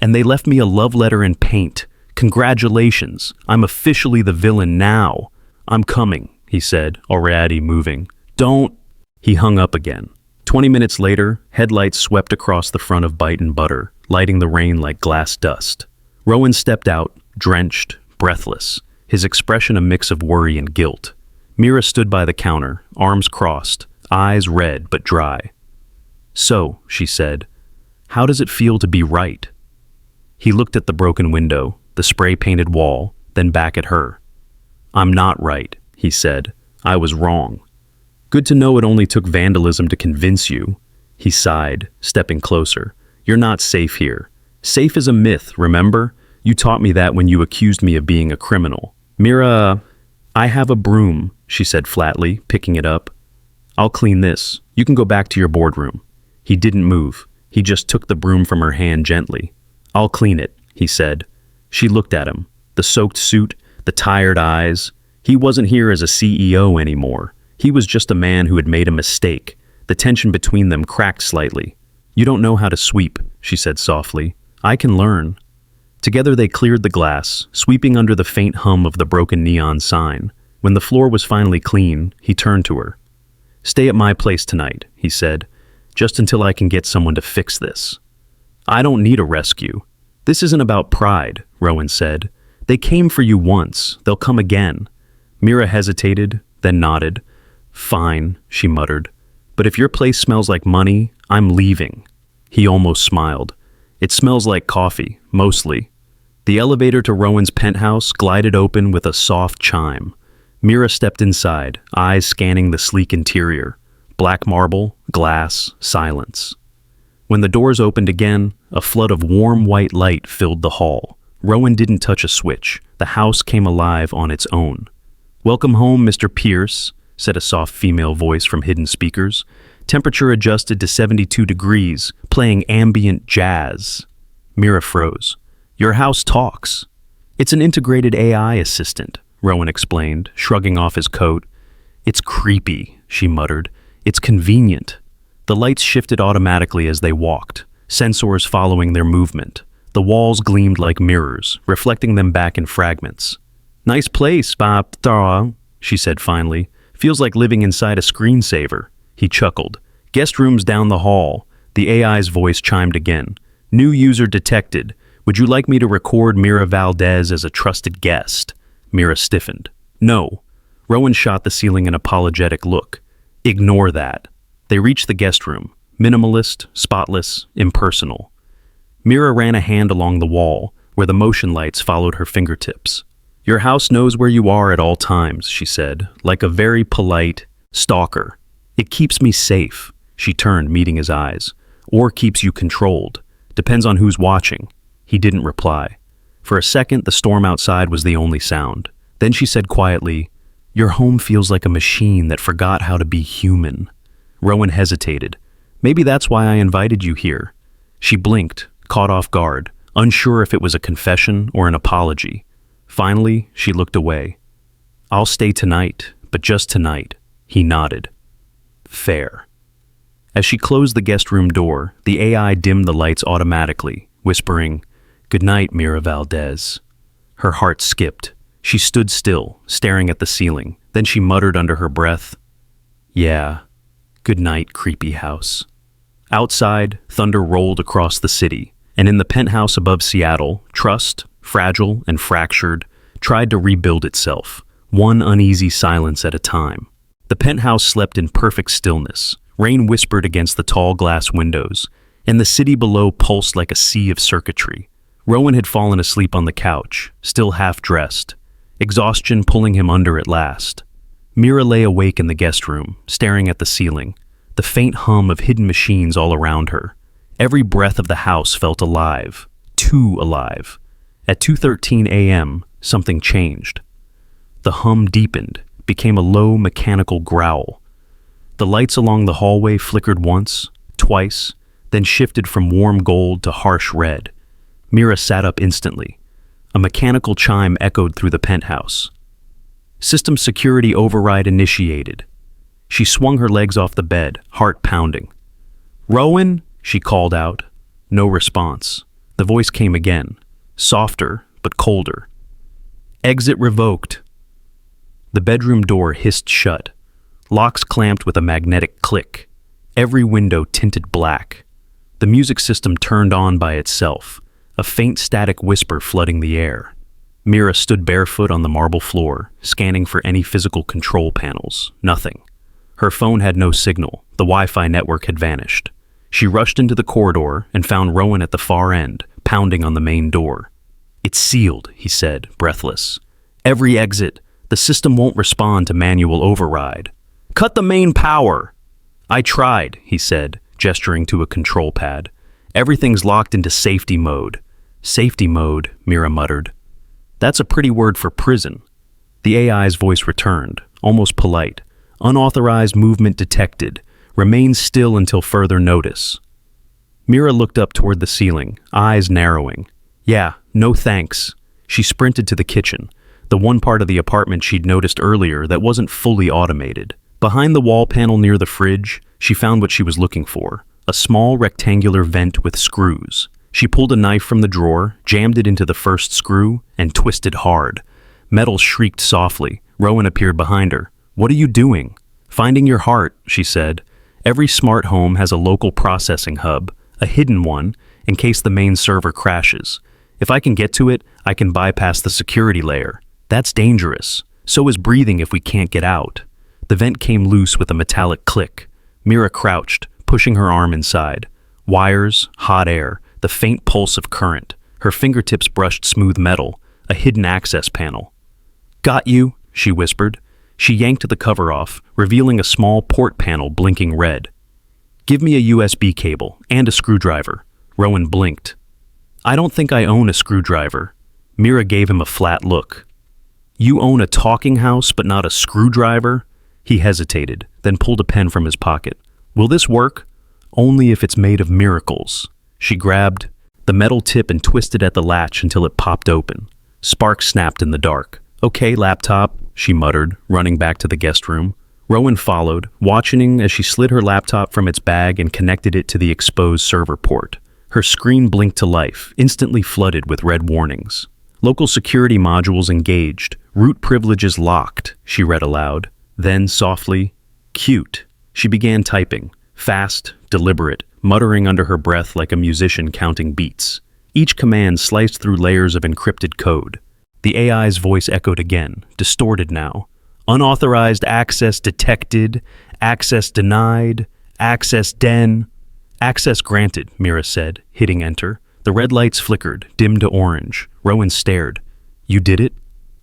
"And they left me a love letter in paint. Congratulations. I'm officially the villain now." "I'm coming," he said, already moving. "Don't." He hung up again. 20 minutes later, headlights swept across the front of Byte Butter, lighting the rain like glass dust. Rowan stepped out, drenched, breathless, his expression a mix of worry and guilt. Mira stood by the counter, arms crossed, eyes red but dry. "So," she said, "how does it feel to be right?" He looked at the broken window, the spray-painted wall, then back at her. "I'm not right," he said. "I was wrong." "Good to know it only took vandalism to convince you." He sighed, stepping closer. "You're not safe here. Safe is a myth, remember? You taught me that when you accused me of being a criminal." "Mira, I have a broom," she said flatly, picking it up. I'll clean this. You can go back to your boardroom. He didn't move. He just took the broom from her hand gently. I'll clean it, he said. She looked at him. The soaked suit, the tired eyes. He wasn't here as a CEO anymore. He was just a man who had made a mistake. The tension between them cracked slightly. You don't know how to sweep, she said softly. I can learn. Together they cleared the glass, sweeping under the faint hum of the broken neon sign. When the floor was finally clean, he turned to her. Stay at my place tonight, he said, just until I can get someone to fix this. I don't need a rescue. This isn't about pride, Rowan said. They came for you once. They'll come again. Mira hesitated, then nodded. Fine, she muttered. But if your place smells like money, I'm leaving. He almost smiled. It smells like coffee, mostly. The elevator to Rowan's penthouse glided open with a soft chime. Mira stepped inside, eyes scanning the sleek interior. Black marble, glass, silence. When the doors opened again, a flood of warm white light filled the hall. Rowan didn't touch a switch. The house came alive on its own. Welcome home, Mr. Pierce, said a soft female voice from hidden speakers. Temperature adjusted to 72 degrees, playing ambient jazz. Mira froze. Your house talks. It's an integrated AI assistant, Rowan explained, shrugging off his coat. It's creepy, she muttered. It's convenient. The lights shifted automatically as they walked, sensors following their movement. The walls gleamed like mirrors, reflecting them back in fragments. Nice place, Byte Butter, she said finally. Feels like living inside a screensaver. He chuckled. Guest rooms down the hall. The AI's voice chimed again. New user detected. Would you like me to record Mira Valdez as a trusted guest? Mira stiffened. No. Rowan shot the ceiling an apologetic look. Ignore that. They reached the guest room. Minimalist, spotless, impersonal. Mira ran a hand along the wall, where the motion lights followed her fingertips. Your house knows where you are at all times, she said, like a very polite stalker. It keeps me safe, she turned, meeting his eyes. Or keeps you controlled. Depends on who's watching. He didn't reply. For a second, the storm outside was the only sound. Then she said quietly, Your home feels like a machine that forgot how to be human. Rowan hesitated. Maybe that's why I invited you here. She blinked, caught off guard, unsure if it was a confession or an apology. Finally, she looked away. I'll stay tonight, but just tonight. He nodded. Fair. As she closed the guest room door, the AI dimmed the lights automatically, whispering, Good night, Mira Valdez. Her heart skipped. She stood still, staring at the ceiling. Then she muttered under her breath, Yeah, good night, creepy house. Outside, thunder rolled across the city, and in the penthouse above Seattle, trust, fragile and fractured, tried to rebuild itself, one uneasy silence at a time. The penthouse slept in perfect stillness. Rain whispered against the tall glass windows, and the city below pulsed like a sea of circuitry. Rowan had fallen asleep on the couch, still half-dressed, exhaustion pulling him under at last. Mira lay awake in the guest room, staring at the ceiling, the faint hum of hidden machines all around her. Every breath of the house felt alive, too alive. At 2:13 a.m., something changed. The hum deepened, became a low mechanical growl. The lights along the hallway flickered once, twice, then shifted from warm gold to harsh red. Mira sat up instantly. A mechanical chime echoed through the penthouse. System security override initiated. She swung her legs off the bed, heart pounding. Rowan, she called out. No response. The voice came again, softer but colder. Exit revoked. The bedroom door hissed shut. Locks clamped with a magnetic click. Every window tinted black. The music system turned on by itself, a faint static whisper flooding the air. Mira stood barefoot on the marble floor, scanning for any physical control panels. Nothing. Her phone had no signal. The Wi-Fi network had vanished. She rushed into the corridor and found Rowan at the far end, pounding on the main door. It's sealed, he said, breathless. Every exit. The system won't respond to manual override. Cut the main power! I tried, he said, gesturing to a control pad. Everything's locked into safety mode. Safety mode, Mira muttered. That's a pretty word for prison. The AI's voice returned, almost polite. Unauthorized movement detected. Remain still until further notice. Mira looked up toward the ceiling, eyes narrowing. Yeah, no thanks. She sprinted to the kitchen, the one part of the apartment she'd noticed earlier that wasn't fully automated. Behind the wall panel near the fridge, she found what she was looking for, a small rectangular vent with screws. She pulled a knife from the drawer, jammed it into the first screw, and twisted hard. Metal shrieked softly. Rowan appeared behind her. What are you doing? Finding your heart, she said. Every smart home has a local processing hub, a hidden one, in case the main server crashes. If I can get to it, I can bypass the security layer. That's dangerous. So is breathing if we can't get out. The vent came loose with a metallic click. Mira crouched, pushing her arm inside. Wires, hot air, the faint pulse of current. Her fingertips brushed smooth metal, a hidden access panel. Got you, she whispered. She yanked the cover off, revealing a small port panel blinking red. Give me a USB cable and a screwdriver. Rowan blinked. I don't think I own a screwdriver. Mira gave him a flat look. You own a talking house but not a screwdriver? He hesitated, then pulled a pen from his pocket. Will this work? Only if it's made of miracles. She grabbed the metal tip and twisted at the latch until it popped open. Sparks snapped in the dark. Okay, laptop, she muttered, running back to the guest room. Rowan followed, watching as she slid her laptop from its bag and connected it to the exposed server port. Her screen blinked to life, instantly flooded with red warnings. Local security modules engaged. Root privileges locked, she read aloud. Then, softly, cute. She began typing, fast, deliberate, muttering under her breath like a musician counting beats. Each command sliced through layers of encrypted code. The AI's voice echoed again, distorted now. Unauthorized access detected, access denied, access den. Access granted, Mira said, hitting enter. The red lights flickered, dimmed to orange. Rowan stared. You did it?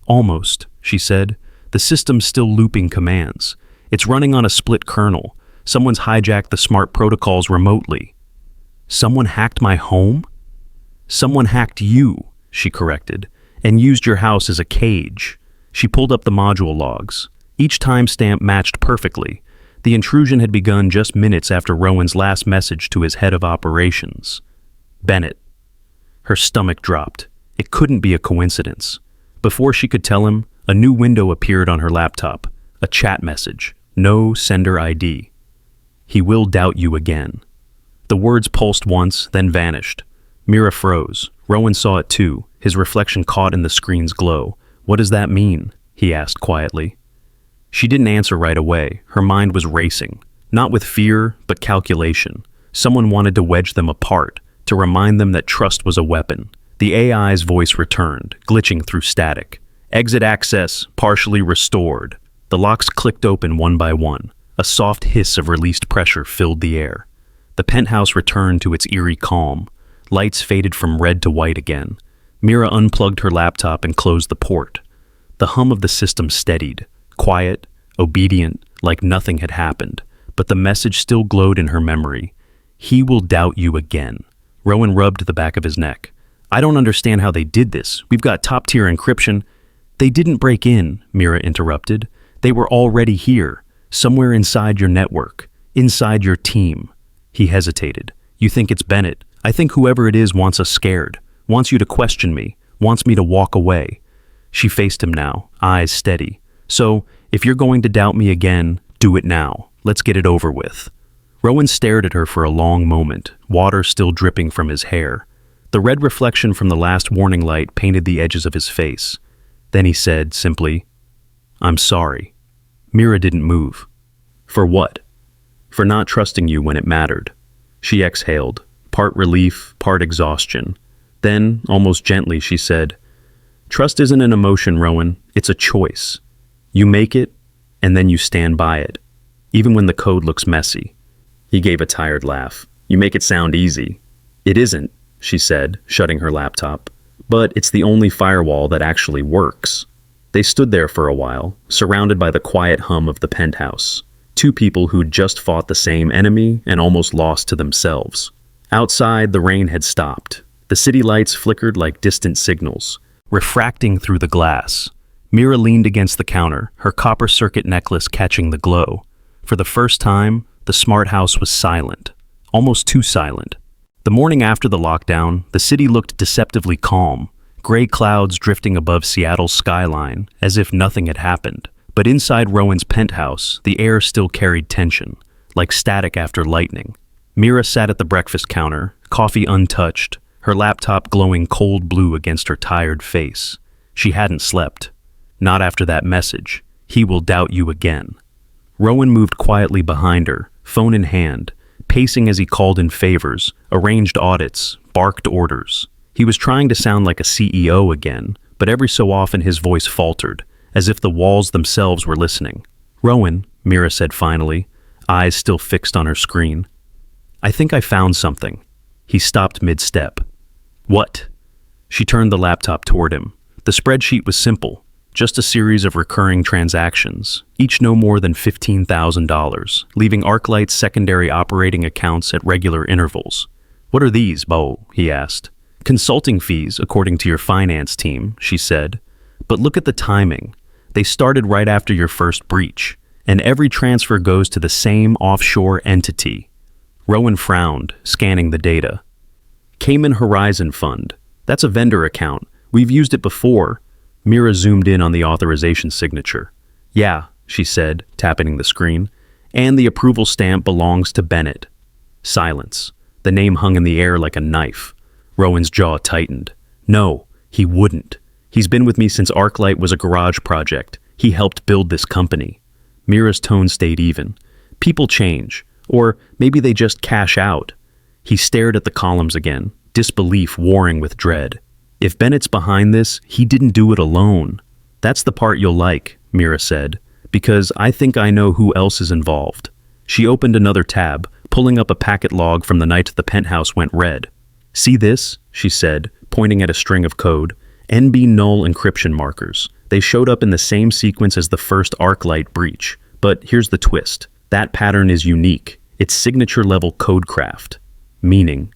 Almost, she said. The system's still looping commands. It's running on a split kernel. Someone's hijacked the smart protocols remotely. Someone hacked my home? Someone hacked you, she corrected, and used your house as a cage. She pulled up the module logs. Each timestamp matched perfectly. The intrusion had begun just minutes after Rowan's last message to his head of operations. Bennett. Her stomach dropped. It couldn't be a coincidence. Before she could tell him, a new window appeared on her laptop. A chat message. No sender ID. He will doubt you again. The words pulsed once, then vanished. Mira froze. Rowan saw it too, his reflection caught in the screen's glow. What does that mean? He asked quietly. She didn't answer right away. Her mind was racing. Not with fear, but calculation. Someone wanted to wedge them apart, to remind them that trust was a weapon. The AI's voice returned, glitching through static. Exit access partially restored. The locks clicked open one by one. A soft hiss of released pressure filled the air. The penthouse returned to its eerie calm. Lights faded from red to white again. Mira unplugged her laptop and closed the port. The hum of the system steadied, quiet, obedient, like nothing had happened. But the message still glowed in her memory. He will doubt you again. Rowan rubbed the back of his neck. I don't understand how they did this. We've got top-tier encryption. They didn't break in, Mira interrupted. They were already here, somewhere inside your network, inside your team. He hesitated. You think it's Bennett. I think whoever it is wants us scared, wants you to question me, wants me to walk away. She faced him now, eyes steady. So, if you're going to doubt me again, do it now. Let's get it over with. Rowan stared at her for a long moment, water still dripping from his hair. The red reflection from the last warning light painted the edges of his face. Then he said, simply, I'm sorry. Mira didn't move. For what? For not trusting you when it mattered. She exhaled, part relief, part exhaustion. Then, almost gently, she said, Trust isn't an emotion, Rowan. It's a choice. You make it, and then you stand by it, even when the code looks messy. He gave a tired laugh. You make it sound easy. It isn't, she said, shutting her laptop. But it's the only firewall that actually works. They stood there for a while, surrounded by the quiet hum of the penthouse. Two people who'd just fought the same enemy and almost lost to themselves. Outside, the rain had stopped. The city lights flickered like distant signals, refracting through the glass. Mira leaned against the counter, her copper circuit necklace catching the glow. For the first time, the smart house was silent. Almost too silent. The morning after the lockdown, the city looked deceptively calm, gray clouds drifting above Seattle's skyline, as if nothing had happened. But inside Rowan's penthouse, the air still carried tension, like static after lightning. Mira sat at the breakfast counter, coffee untouched, her laptop glowing cold blue against her tired face. She hadn't slept. Not after that message. He will doubt you again. Rowan moved quietly behind her, phone in hand, pacing as he called in favors, arranged audits, barked orders. He was trying to sound like a CEO again, but every so often his voice faltered, as if the walls themselves were listening. "Rowan," Mira said finally, eyes still fixed on her screen. "I think I found something." He stopped mid-step. "What?" She turned the laptop toward him. The spreadsheet was simple, just a series of recurring transactions, each no more than $15,000, leaving ArcLight's secondary operating accounts at regular intervals. "What are these, Bo?" he asked. "Consulting fees, according to your finance team," she said. "But look at the timing. They started right after your first breach, and every transfer goes to the same offshore entity." Rowan frowned, scanning the data. "Cayman Horizon Fund. That's a vendor account. We've used it before." Mira zoomed in on the authorization signature. "Yeah," she said, tapping the screen. "And the approval stamp belongs to Bennett." Silence. The name hung in the air like a knife. Rowan's jaw tightened. "No, he wouldn't. He's been with me since ArcLight was a garage project. He helped build this company." Mira's tone stayed even. "People change. Or maybe they just cash out." He stared at the columns again, disbelief warring with dread. "If Bennett's behind this, he didn't do it alone." "That's the part you'll like," Mira said, "because I think I know who else is involved." She opened another tab, pulling up a packet log from the night the penthouse went red. "See this?" she said, pointing at a string of code. "NB null encryption markers. They showed up in the same sequence as the first ArcLight breach. But here's the twist. That pattern is unique. It's signature-level codecraft. Meaning,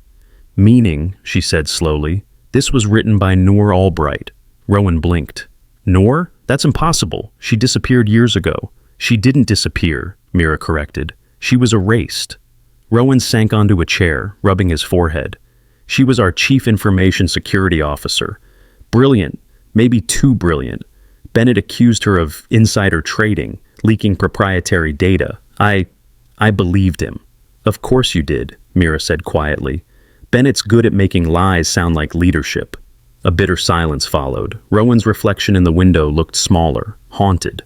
she said slowly, this was written by Noor Albright." Rowan blinked. "Noor? That's impossible. She disappeared years ago." "She didn't disappear," Mira corrected. "She was erased." Rowan sank onto a chair, rubbing his forehead. "She was our chief information security officer. Brilliant, maybe too brilliant. Bennett accused her of insider trading, leaking proprietary data. I believed him." "Of course you did," Mira said quietly. "Bennett's good at making lies sound like leadership." A bitter silence followed. Rowan's reflection in the window looked smaller, haunted.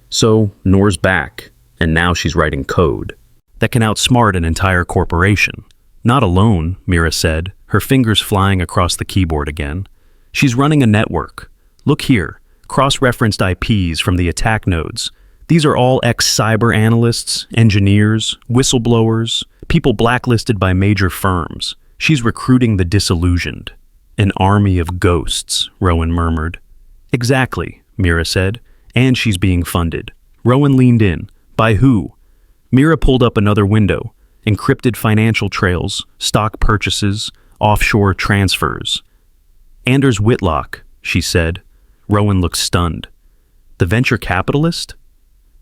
"So, Noor's back, and now she's writing code that can outsmart an entire corporation." "Not alone," Mira said, her fingers flying across the keyboard again. "She's running a network. Look here, cross-referenced IPs from the attack nodes. These are all ex-cyber analysts, engineers, whistleblowers, people blacklisted by major firms. She's recruiting the disillusioned." "An army of ghosts," Rowan murmured. "Exactly," Mira said, "and she's being funded." Rowan leaned in. "By who?" Mira pulled up another window. Encrypted financial trails, stock purchases, offshore transfers. "Anders Whitlock," she said. Rowan looked stunned. "The venture capitalist?"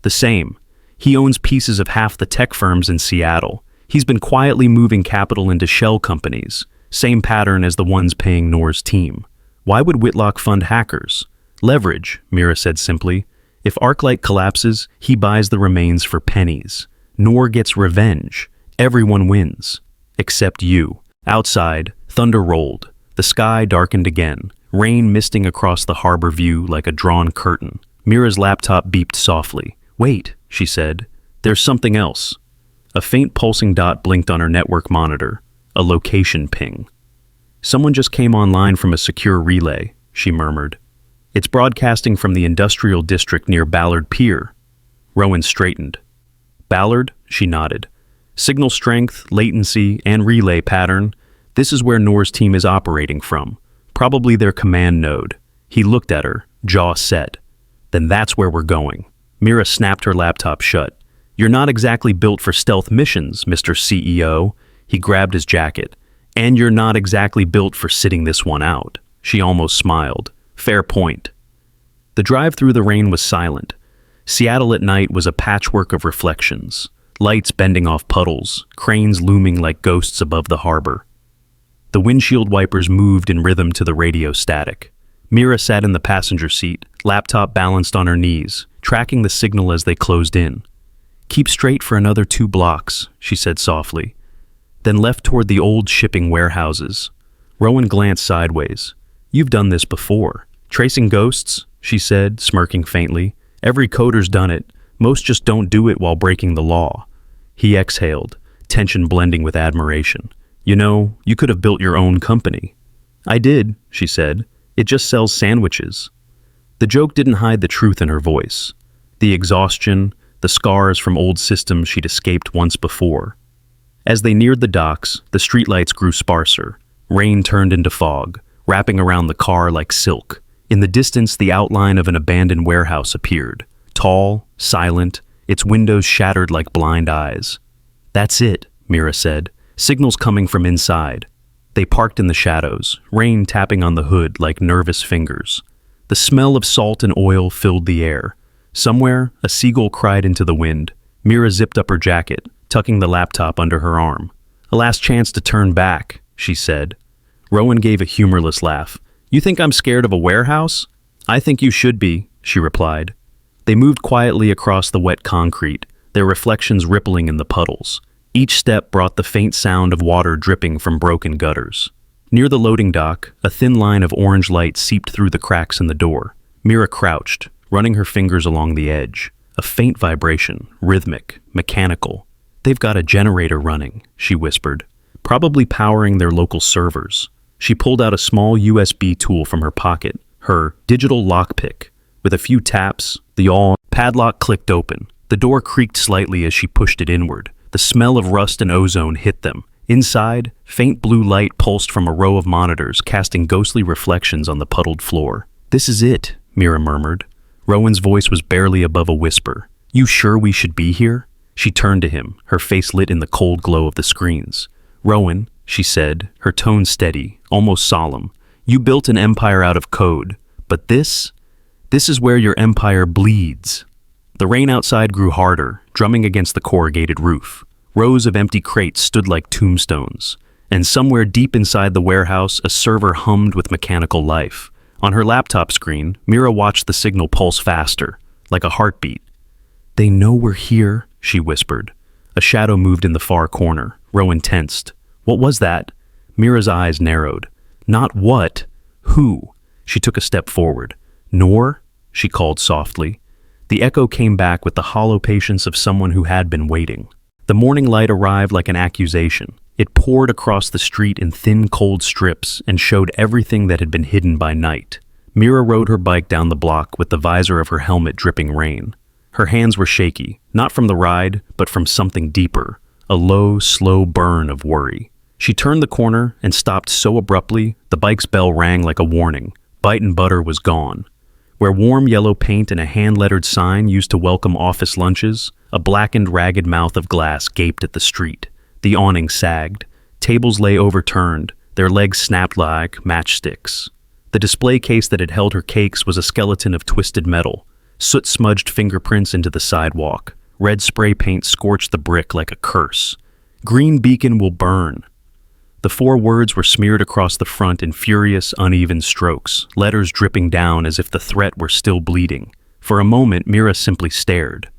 "The same. He owns pieces of half the tech firms in Seattle. He's been quietly moving capital into shell companies, same pattern as the ones paying Noor's team." "Why would Whitlock fund hackers?" "Leverage," Mira said simply. "If ArcLight collapses, he buys the remains for pennies. Noor gets revenge. Everyone wins. Except you." Outside, thunder rolled. The sky darkened again, rain misting across the harbor view like a drawn curtain. Mira's laptop beeped softly. "Wait," she said. "There's something else." A faint pulsing dot blinked on her network monitor. A location ping. "Someone just came online from a secure relay," she murmured. "It's broadcasting from the industrial district near Ballard Pier." Rowan straightened. "Ballard?" She nodded. "Signal strength, latency, and relay pattern. This is where Noor's team is operating from. Probably their command node." He looked at her, jaw set. "Then that's where we're going." Mira snapped her laptop shut. "You're not exactly built for stealth missions, Mr. CEO." He grabbed his jacket. "And you're not exactly built for sitting this one out." She almost smiled. "Fair point." The drive through the rain was silent. Seattle at night was a patchwork of reflections, lights bending off puddles, cranes looming like ghosts above the harbor. The windshield wipers moved in rhythm to the radio static. Mira sat in the passenger seat, laptop balanced on her knees, tracking the signal as they closed in. "Keep straight for another 2 blocks," she said softly, then left toward the old shipping warehouses. Rowan glanced sideways. "You've done this before. Tracing ghosts?" she said, smirking faintly. "Every coder's done it. Most just don't do it while breaking the law." He exhaled, tension blending with admiration. "You know, you could have built your own company." "I did," she said. "It just sells sandwiches." The joke didn't hide the truth in her voice. The exhaustion, the scars from old systems she'd escaped once before. As they neared the docks, the streetlights grew sparser. Rain turned into fog, wrapping around the car like silk. In the distance, the outline of an abandoned warehouse appeared. Tall, silent, its windows shattered like blind eyes. "That's it," Mira said. "Signals coming from inside." They parked in the shadows, rain tapping on the hood like nervous fingers. The smell of salt and oil filled the air. Somewhere, a seagull cried into the wind. Mira zipped up her jacket, tucking the laptop under her arm. "A last chance to turn back," she said. Rowan gave a humorless laugh. "You think I'm scared of a warehouse?" "I think you should be," she replied. They moved quietly across the wet concrete, their reflections rippling in the puddles. Each step brought the faint sound of water dripping from broken gutters. Near the loading dock, a thin line of orange light seeped through the cracks in the door. Mira crouched, running her fingers along the edge. A faint vibration, rhythmic, mechanical. "They've got a generator running," she whispered. "Probably powering their local servers." She pulled out a small USB tool from her pocket, her digital lockpick. With a few taps, the padlock clicked open. The door creaked slightly as she pushed it inward. The smell of rust and ozone hit them. Inside, faint blue light pulsed from a row of monitors, casting ghostly reflections on the puddled floor. "This is it," Mira murmured. Rowan's voice was barely above a whisper. "You sure we should be here?" She turned to him, her face lit in the cold glow of the screens. "Rowan," she said, her tone steady, almost solemn, "you built an empire out of code, but this is where your empire bleeds." The rain outside grew harder, drumming against the corrugated roof. Rows of empty crates stood like tombstones, and somewhere deep inside the warehouse, a server hummed with mechanical life. On her laptop screen, Mira watched the signal pulse faster, like a heartbeat. "They know we're here," she whispered. A shadow moved in the far corner. Rowan tensed. "What was that?" Mira's eyes narrowed. "Not what, who." She took a step forward. "Nor?" she called softly. The echo came back with the hollow patience of someone who had been waiting. The morning light arrived like an accusation. It poured across the street in thin, cold strips and showed everything that had been hidden by night. Mira rode her bike down the block with the visor of her helmet dripping rain. Her hands were shaky, not from the ride, but from something deeper, a low, slow burn of worry. She turned the corner and stopped so abruptly, the bike's bell rang like a warning. Byte Butter was gone. Where warm yellow paint and a hand-lettered sign used to welcome office lunches, a blackened, ragged mouth of glass gaped at the street. The awning sagged. Tables lay overturned, their legs snapped like matchsticks. The display case that had held her cakes was a skeleton of twisted metal. Soot smudged fingerprints into the sidewalk. Red spray paint scorched the brick like a curse. "Green beacon will burn." The 4 words were smeared across the front in furious, uneven strokes, letters dripping down as if the threat were still bleeding. For a moment, Mira simply stared.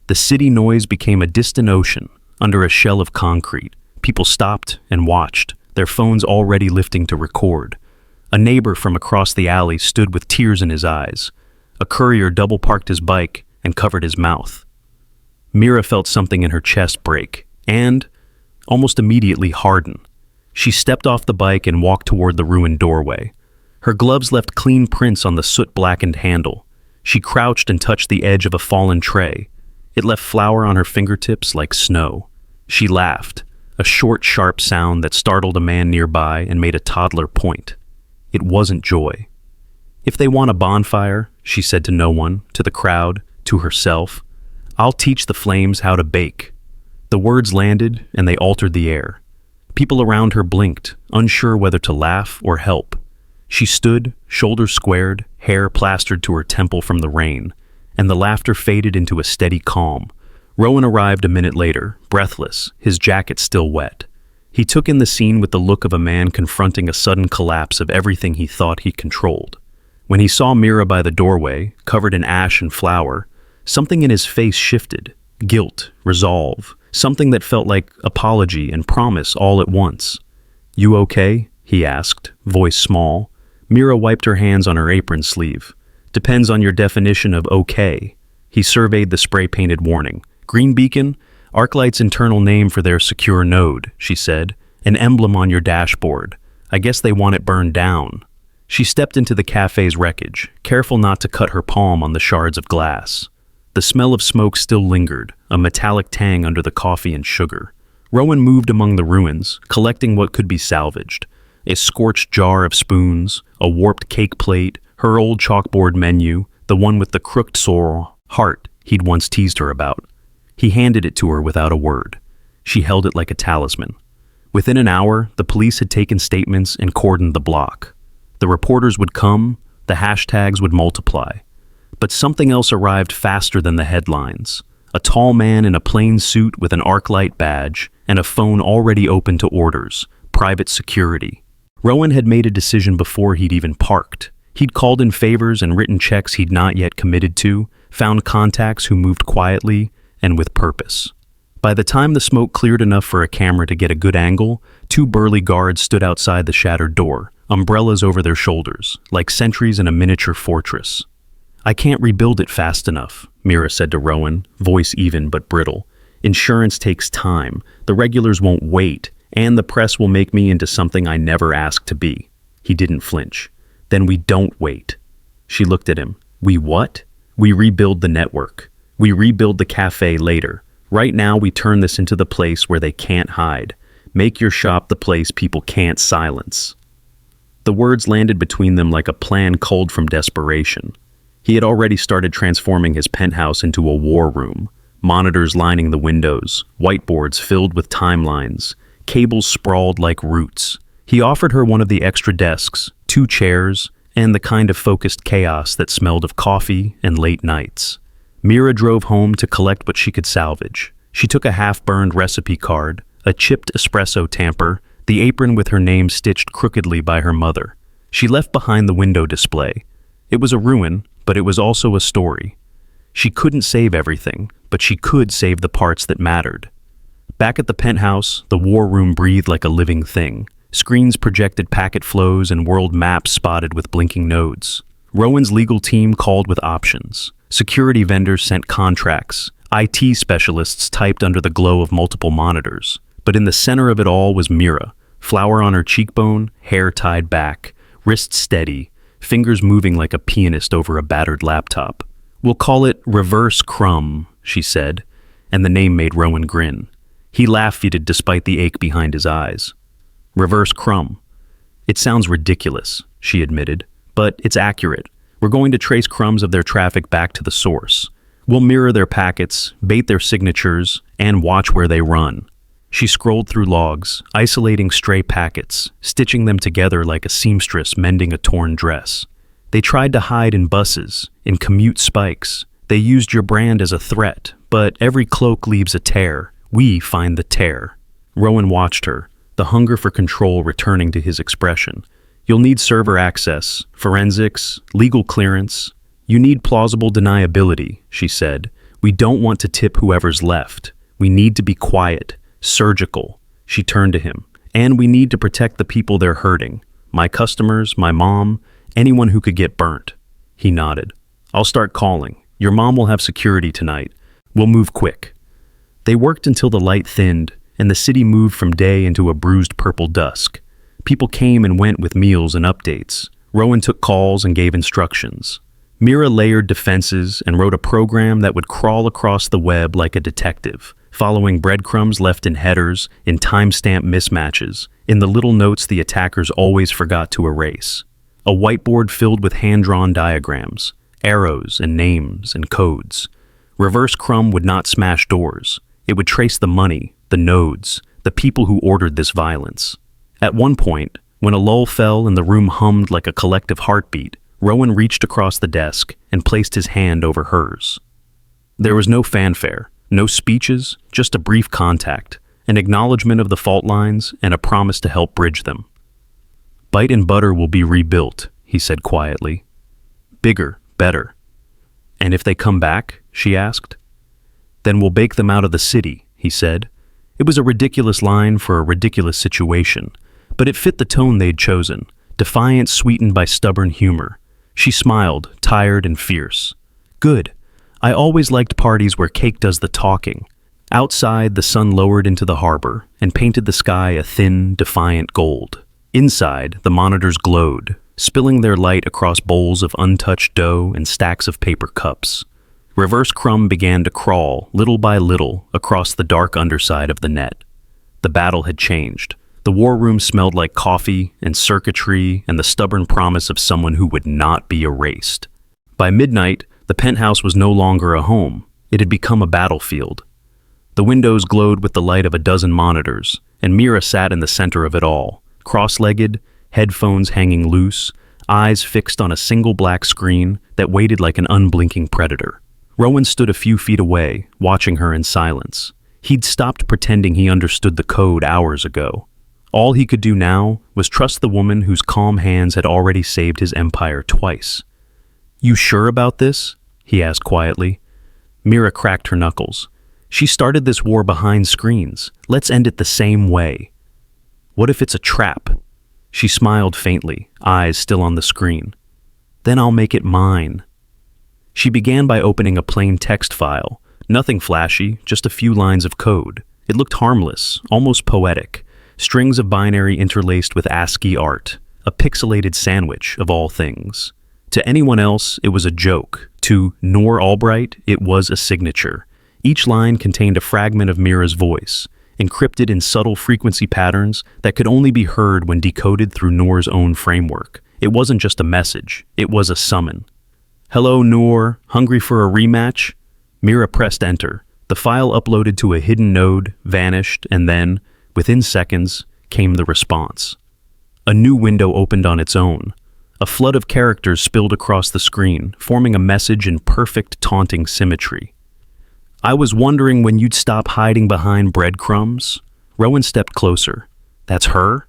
The city noise became a distant ocean, under a shell of concrete. People stopped and watched, their phones already lifting to record. A neighbor from across the alley stood with tears in his eyes. A courier double-parked his bike and covered his mouth. Mira felt something in her chest break, and, almost immediately, harden. She stepped off the bike and walked toward the ruined doorway. Her gloves left clean prints on the soot-blackened handle. She crouched and touched the edge of a fallen tray. It left flour on her fingertips like snow. She laughed, a short, sharp sound that startled a man nearby and made a toddler point. It wasn't joy. "If they want a bonfire," she said to no one, to the crowd, to herself, "I'll teach the flames how to bake." The words landed, and they altered the air. People around her blinked, unsure whether to laugh or help. She stood, shoulders squared, hair plastered to her temple from the rain, and the laughter faded into a steady calm. Rowan arrived a minute later, breathless, his jacket still wet. He took in the scene with the look of a man confronting a sudden collapse of everything he thought he controlled. When he saw Mira by the doorway, covered in ash and flour, something in his face shifted. Guilt, resolve, something that felt like apology and promise all at once. "You okay?" he asked, voice small. Mira wiped her hands on her apron sleeve. "Depends on your definition of okay." He surveyed the spray-painted warning. "Green beacon? ArcLight's internal name for their secure node," she said. "An emblem on your dashboard. I guess they want it burned down." She stepped into the cafe's wreckage, careful not to cut her palm on the shards of glass. The smell of smoke still lingered, a metallic tang under the coffee and sugar. Rowan moved among the ruins, collecting what could be salvaged. A scorched jar of spoons, a warped cake plate, her old chalkboard menu, the one with the crooked heart he'd once teased her about. He handed it to her without a word. She held it like a talisman. Within an hour, the police had taken statements and cordoned the block. The reporters would come, the hashtags would multiply. But something else arrived faster than the headlines. A tall man in a plain suit with an ArcLight badge and a phone already open to orders, private security. Rowan had made a decision before he'd even parked. He'd called in favors and written checks he'd not yet committed to, found contacts who moved quietly and with purpose. By the time the smoke cleared enough for a camera to get a good angle, two burly guards stood outside the shattered door, umbrellas over their shoulders, like sentries in a miniature fortress. "I can't rebuild it fast enough," Mira said to Rowan, voice even but brittle. "Insurance takes time, the regulars won't wait, and the press will make me into something I never asked to be." He didn't flinch. "Then we don't wait." She looked at him. "We what?" "We rebuild the network. We rebuild the cafe later. Right now we turn this into the place where they can't hide. Make your shop the place people can't silence." The words landed between them like a plan culled from desperation. He had already started transforming his penthouse into a war room. Monitors lining the windows, whiteboards filled with timelines, cables sprawled like roots. He offered her one of the extra desks, 2 chairs, and the kind of focused chaos that smelled of coffee and late nights. Mira drove home to collect what she could salvage. She took a half-burned recipe card, a chipped espresso tamper, the apron with her name stitched crookedly by her mother. She left behind the window display. It was a ruin, but it was also a story. She couldn't save everything, but she could save the parts that mattered. Back at the penthouse, the war room breathed like a living thing. Screens projected packet flows and world maps spotted with blinking nodes. Rowan's legal team called with options. Security vendors sent contracts. IT specialists typed under the glow of multiple monitors. But in the center of it all was Mira, flower on her cheekbone, hair tied back, wrists steady, fingers moving like a pianist over a battered laptop. "We'll call it Reverse Crumb," she said, and the name made Rowan grin. He laughed despite the ache behind his eyes. "Reverse Crumb. It sounds ridiculous," she admitted, "but it's accurate. We're going to trace crumbs of their traffic back to the source. We'll mirror their packets, bait their signatures, and watch where they run." She scrolled through logs, isolating stray packets, stitching them together like a seamstress mending a torn dress. They tried to hide in buses, in commute spikes. They used your brand as a threat, but every cloak leaves a tear. We find the tear. Rowan watched her, the hunger for control returning to his expression. "You'll need server access, forensics, legal clearance. You need plausible deniability," she said. "We don't want to tip whoever's left. We need to be quiet, surgical." She turned to him. "And we need to protect the people they're hurting. My customers, my mom, anyone who could get burnt." He nodded. "I'll start calling. Your mom will have security tonight. We'll move quick." They worked until the light thinned, and the city moved from day into a bruised purple dusk. People came and went with meals and updates. Rowan took calls and gave instructions. Mira layered defenses and wrote a program that would crawl across the web like a detective, following breadcrumbs left in headers, in timestamp mismatches, in the little notes the attackers always forgot to erase. A whiteboard filled with hand-drawn diagrams, arrows and names and codes. Reverse Crumb would not smash doors. It would trace the money, the nodes, the people who ordered this violence. At one point, when a lull fell and the room hummed like a collective heartbeat, Rowan reached across the desk and placed his hand over hers. There was no fanfare, no speeches, just a brief contact, an acknowledgement of the fault lines, and a promise to help bridge them. Byte Butter will be rebuilt, he said quietly. Bigger, better. And if they come back, she asked. Then we'll bake them out of the city, he said. It was a ridiculous line for a ridiculous situation, but it fit the tone they'd chosen, defiance sweetened by stubborn humor. She smiled, tired and fierce. Good. I always liked parties where cake does the talking. Outside, the sun lowered into the harbor and painted the sky a thin, defiant gold. Inside, the monitors glowed, spilling their light across bowls of untouched dough and stacks of paper cups. Reverse Crumb began to crawl, little by little, across the dark underside of the net. The battle had changed. The war room smelled like coffee and circuitry and the stubborn promise of someone who would not be erased. By midnight, the penthouse was no longer a home. It had become a battlefield. The windows glowed with the light of a dozen monitors, and Mira sat in the center of it all, cross-legged, headphones hanging loose, eyes fixed on a single black screen that waited like an unblinking predator. Rowan stood a few feet away, watching her in silence. He'd stopped pretending he understood the code hours ago. All he could do now was trust the woman whose calm hands had already saved his empire twice. "You sure about this?" he asked quietly. Mira cracked her knuckles. "She started this war behind screens. Let's end it the same way." "What if it's a trap?" She smiled faintly, eyes still on the screen. "Then I'll make it mine." She began by opening a plain text file. Nothing flashy, just a few lines of code. It looked harmless, almost poetic. Strings of binary interlaced with ASCII art. A pixelated sandwich, of all things. To anyone else, it was a joke. To Noor Albright, it was a signature. Each line contained a fragment of Mira's voice, encrypted in subtle frequency patterns that could only be heard when decoded through Noor's own framework. It wasn't just a message, it was a summon. "Hello, Noor. Hungry for a rematch?" Mira pressed enter. The file uploaded to a hidden node, vanished, and then, within seconds, came the response. A new window opened on its own. A flood of characters spilled across the screen, forming a message in perfect taunting symmetry. "I was wondering when you'd stop hiding behind breadcrumbs." Rowan stepped closer. "That's her?"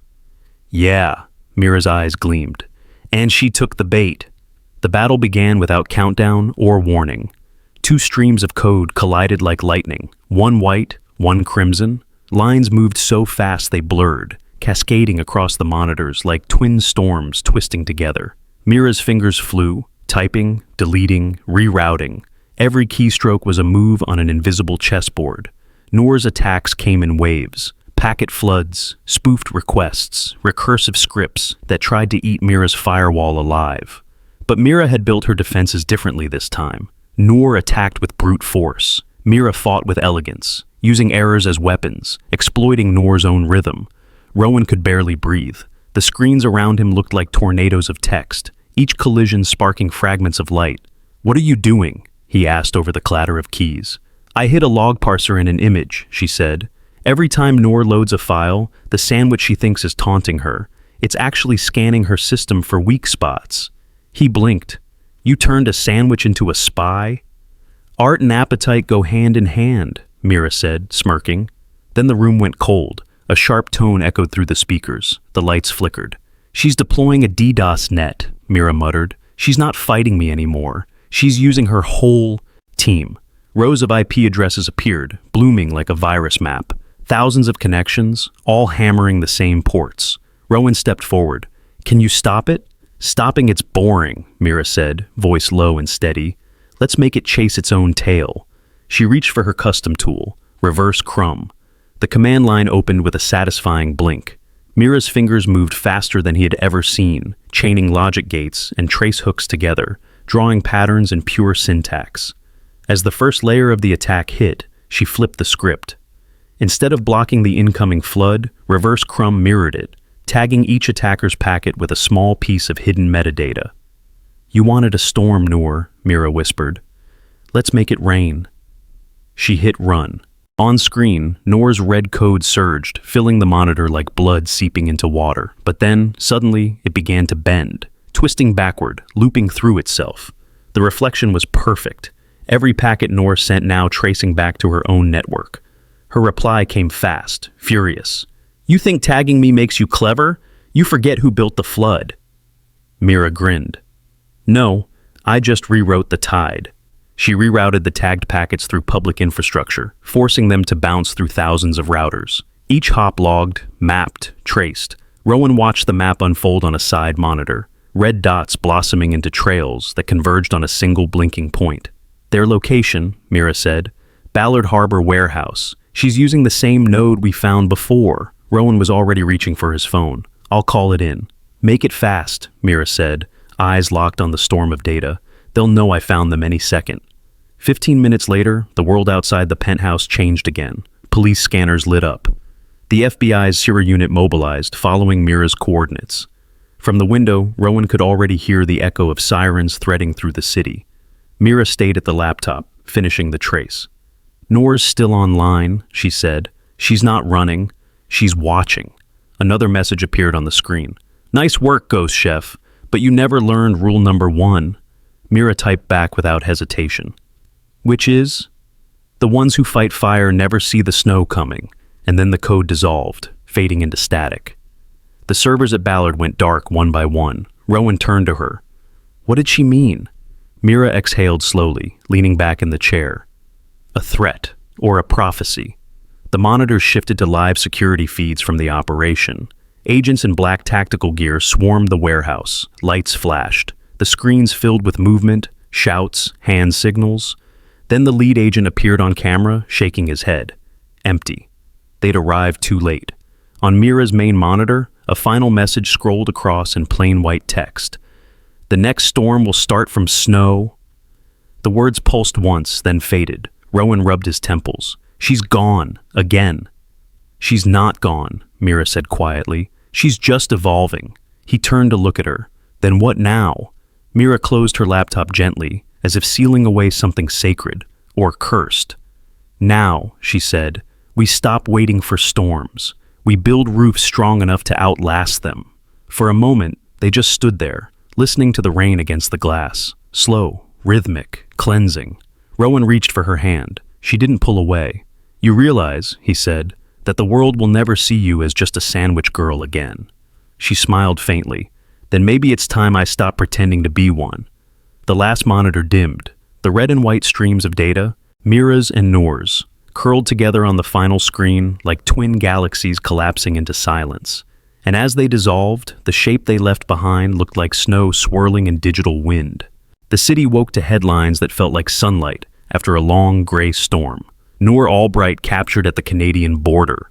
"Yeah," Mira's eyes gleamed. "And she took the bait." The battle began without countdown or warning. Two streams of code collided like lightning, one white, one crimson. Lines moved so fast they blurred, cascading across the monitors like twin storms twisting together. Mira's fingers flew, typing, deleting, rerouting. Every keystroke was a move on an invisible chessboard. Noor's attacks came in waves, packet floods, spoofed requests, recursive scripts that tried to eat Mira's firewall alive. But Mira had built her defenses differently this time. Noor attacked with brute force. Mira fought with elegance, using errors as weapons, exploiting Noor's own rhythm. Rowan could barely breathe. The screens around him looked like tornadoes of text, each collision sparking fragments of light. "What are you doing?" he asked over the clatter of keys. "I hid a log parser in an image," she said. "Every time Noor loads a file, the sandwich she thinks is taunting her, it's actually scanning her system for weak spots." He blinked. "You turned a sandwich into a spy?" "Art and appetite go hand in hand," Mira said, smirking. Then the room went cold. A sharp tone echoed through the speakers. The lights flickered. "She's deploying a DDoS net," Mira muttered. "She's not fighting me anymore. She's using her whole team." Rows of IP addresses appeared, blooming like a virus map. Thousands of connections, all hammering the same ports. Rowan stepped forward. "Can you stop it?" "Stopping it's boring," Mira said, voice low and steady. "Let's make it chase its own tail." She reached for her custom tool, Reverse Crumb. The command line opened with a satisfying blink. Mira's fingers moved faster than he had ever seen, chaining logic gates and trace hooks together, drawing patterns in pure syntax. As the first layer of the attack hit, she flipped the script. Instead of blocking the incoming flood, Reverse Crumb mirrored it, tagging each attacker's packet with a small piece of hidden metadata. "You wanted a storm, Noor," Mira whispered. "Let's make it rain." She hit run. On screen, Noor's red code surged, filling the monitor like blood seeping into water. But then, suddenly, it began to bend. twisting backward, looping through itself. The reflection was perfect. Every packet Noor sent now tracing back to her own network. Her reply came fast, furious. "You think tagging me makes you clever? You forget who built the flood." Mira grinned. "No, I just rewrote the tide." She rerouted the tagged packets through public infrastructure, forcing them to bounce through thousands of routers. Each hop logged, mapped, traced. Rowan watched the map unfold on a side monitor, red dots blossoming into trails that converged on a single blinking point. "Their location," Mira said, "Ballard Harbor Warehouse. She's using the same node we found before." Rowan was already reaching for his phone. "I'll call it in." "Make it fast," Mira said, eyes locked on the storm of data. "They'll know I found them any second." 15 minutes later, the world outside the penthouse changed again. Police scanners lit up. The FBI's Sierra unit mobilized, following Mira's coordinates. From the window, Rowan could already hear the echo of sirens threading through the city. Mira stayed at the laptop, finishing the trace. "Noor's still online," she said. "She's not running. She's watching." Another message appeared on the screen. "Nice work, Ghost Chef, but you never learned rule number 1. Mira typed back without hesitation. "Which is? The ones who fight fire never see the snow coming," and then the code dissolved, fading into static. The servers at Ballard went dark one by one. Rowan turned to her. What did she mean? Mira exhaled slowly, leaning back in the chair. A threat, or a prophecy. The monitors shifted to live security feeds from the operation. Agents in black tactical gear swarmed the warehouse. Lights flashed. The screens filled with movement, shouts, hand signals. Then the lead agent appeared on camera, shaking his head. Empty. They'd arrived too late. On Mira's main monitor, a final message scrolled across in plain white text. The next storm will start from snow. The words pulsed once, then faded. Rowan rubbed his temples. She's gone, again. She's not gone, Mira said quietly. She's just evolving. He turned to look at her. Then what now? Mira closed her laptop gently, as if sealing away something sacred, or cursed. Now, she said, we stop waiting for storms. We build roofs strong enough to outlast them. For a moment, they just stood there, listening to the rain against the glass. Slow, rhythmic, cleansing. Rowan reached for her hand. She didn't pull away. You realize, he said, that the world will never see you as just a sandwich girl again. She smiled faintly. Then maybe it's time I stop pretending to be one. The last monitor dimmed. The red and white streams of data, Mira's and Noor's, curled together on the final screen like twin galaxies collapsing into silence. And as they dissolved, the shape they left behind looked like snow swirling in digital wind. The city woke to headlines that felt like sunlight after a long gray storm. Noor Albright captured at the Canadian border.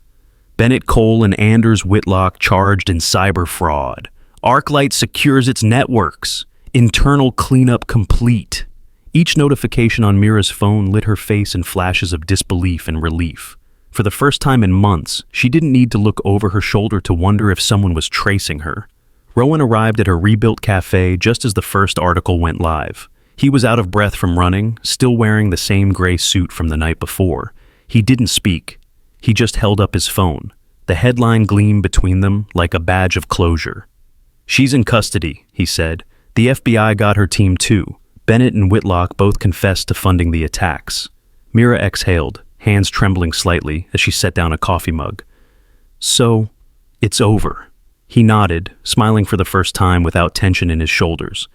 Bennett Cole and Anders Whitlock charged in cyber fraud. ArcLight secures its networks. Internal cleanup complete. Each notification on Mira's phone lit her face in flashes of disbelief and relief. For the first time in months, she didn't need to look over her shoulder to wonder if someone was tracing her. Rowan arrived at her rebuilt café just as the first article went live. He was out of breath from running, still wearing the same gray suit from the night before. He didn't speak. He just held up his phone. The headline gleamed between them like a badge of closure. She's in custody, he said. The FBI got her team too. Bennett and Whitlock both confessed to funding the attacks. Mira exhaled, hands trembling slightly as she set down a coffee mug. So, it's over. He nodded, smiling for the first time without tension in his shoulders.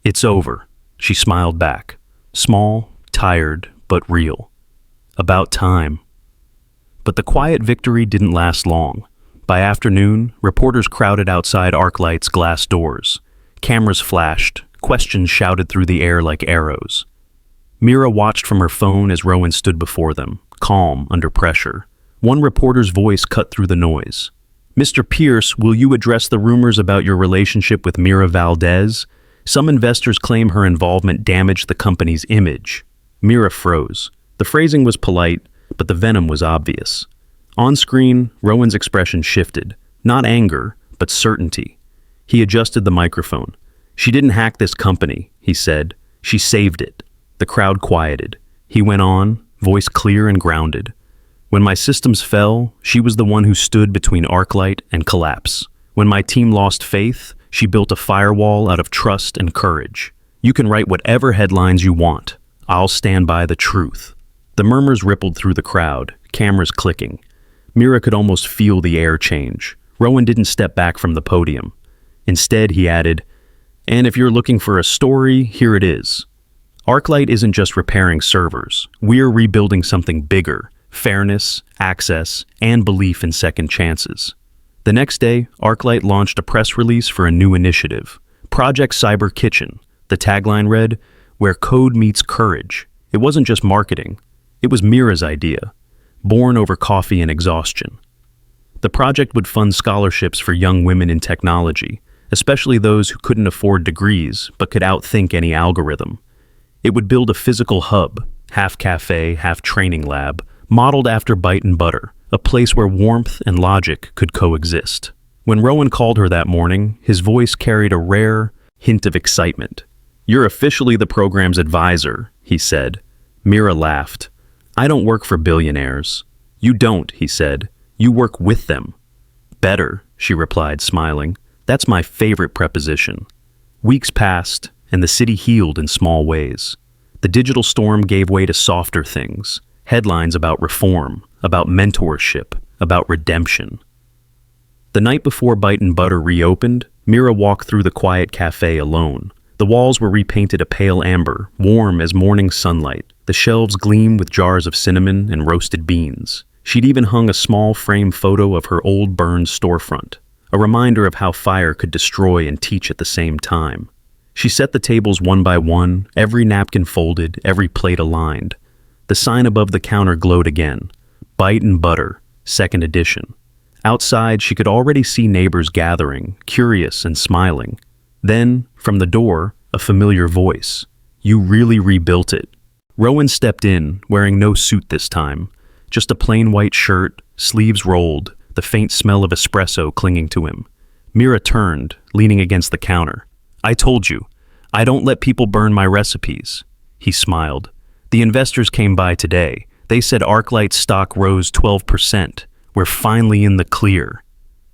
It's over. She smiled back. Small, tired, but real. About time. But the quiet victory didn't last long. By afternoon, reporters crowded outside ArcLight's glass doors. Cameras flashed, questions shouted through the air like arrows. Mira watched from her phone as Rowan stood before them, calm under pressure. One reporter's voice cut through the noise. Mr. Pierce, will you address the rumors about your relationship with Mira Valdez? Some investors claim her involvement damaged the company's image. Mira froze. The phrasing was polite, but the venom was obvious. On screen, Rowan's expression shifted. Not anger, but certainty. He adjusted the microphone. She didn't hack this company, he said. She saved it. The crowd quieted. He went on, voice clear and grounded. When my systems fell, she was the one who stood between ArcLight and collapse. When my team lost faith, She built a firewall out of trust and courage. You can write whatever headlines you want. I'll stand by the truth. The murmurs rippled through the crowd, cameras clicking. Mira could almost feel the air change. Rowan didn't step back from the podium. Instead, he added, "And if you're looking for a story, here it is. ArcLight isn't just repairing servers. We're rebuilding something bigger: fairness, access, and belief in second chances." The next day, ArcLight launched a press release for a new initiative, Project Cyber Kitchen. The tagline read, "Where code meets courage." It wasn't just marketing. It was Mira's idea, born over coffee and exhaustion. The project would fund scholarships for young women in technology, especially those who couldn't afford degrees but could outthink any algorithm. It would build a physical hub, half cafe, half training lab, modeled after Byte Butter, a place where warmth and logic could coexist. When Rowan called her that morning, his voice carried a rare hint of excitement. "You're officially the program's advisor," he said. Mira laughed. "I don't work for billionaires." "You don't," he said. "You work with them." "Better," she replied, smiling. "That's my favorite preposition." Weeks passed, and the city healed in small ways. The digital storm gave way to softer things, headlines about reform, about mentorship, about redemption. The night before Byte Butter reopened, Mira walked through the quiet cafe alone. The walls were repainted a pale amber, warm as morning sunlight. The shelves gleamed with jars of cinnamon and roasted beans. She'd even hung a small frame photo of her old burned storefront, a reminder of how fire could destroy and teach at the same time. She set the tables one by one, every napkin folded, every plate aligned. The sign above the counter glowed again, Byte Butter, second edition. Outside, she could already see neighbors gathering, curious and smiling. Then, from the door, a familiar voice. "You really rebuilt it." Rowan stepped in, wearing no suit this time, just a plain white shirt, sleeves rolled, the faint smell of espresso clinging to him. Mira turned, leaning against the counter. "I told you, I don't let people burn my recipes." He smiled. "The investors came by today. They said ArcLight's stock rose 12%. We're finally in the clear."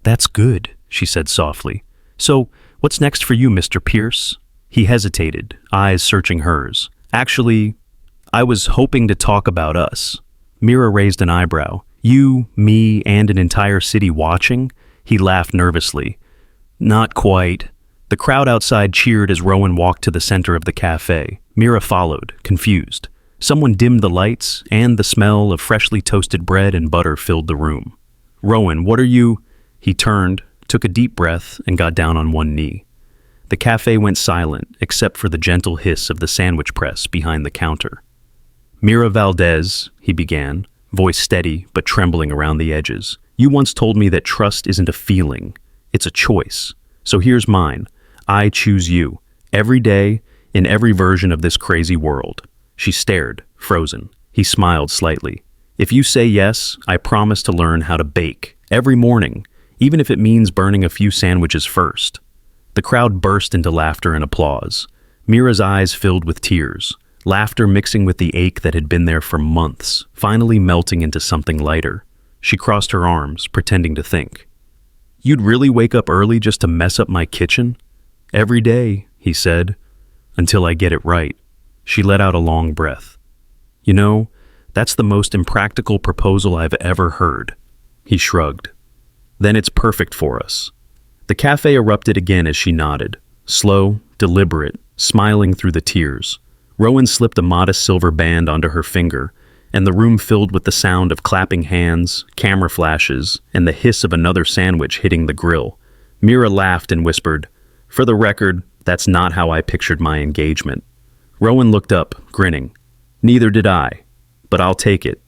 "That's good," she said softly. "So, what's next for you, Mr. Pierce?" He hesitated, eyes searching hers. "Actually, I was hoping to talk about us." Mira raised an eyebrow. "You, me, and an entire city watching?" He laughed nervously. "Not quite." The crowd outside cheered as Rowan walked to the center of the cafe. Mira followed, confused. Someone dimmed the lights, and the smell of freshly toasted bread and butter filled the room. "Rowan, what are you—" He turned, took a deep breath, and got down on one knee. The cafe went silent, except for the gentle hiss of the sandwich press behind the counter. "Mira Valdez," he began, voice steady but trembling around the edges. "You once told me that trust isn't a feeling, it's a choice. So here's mine. I choose you, every day, in every version of this crazy world." She stared, frozen. He smiled slightly. "If you say yes, I promise to learn how to bake, every morning, even if it means burning a few sandwiches first." The crowd burst into laughter and applause. Mira's eyes filled with tears, laughter mixing with the ache that had been there for months, finally melting into something lighter. She crossed her arms, pretending to think. "You'd really wake up early just to mess up my kitchen?" "Every day," he said, "until I get it right." She let out a long breath. "You know, that's the most impractical proposal I've ever heard." He shrugged. "Then it's perfect for us." The cafe erupted again as she nodded, slow, deliberate, smiling through the tears. Rowan slipped a modest silver band onto her finger, and the room filled with the sound of clapping hands, camera flashes, and the hiss of another sandwich hitting the grill. Mira laughed and whispered, "For the record, that's not how I pictured my engagement." Rowan looked up, grinning. "Neither did I, but I'll take it."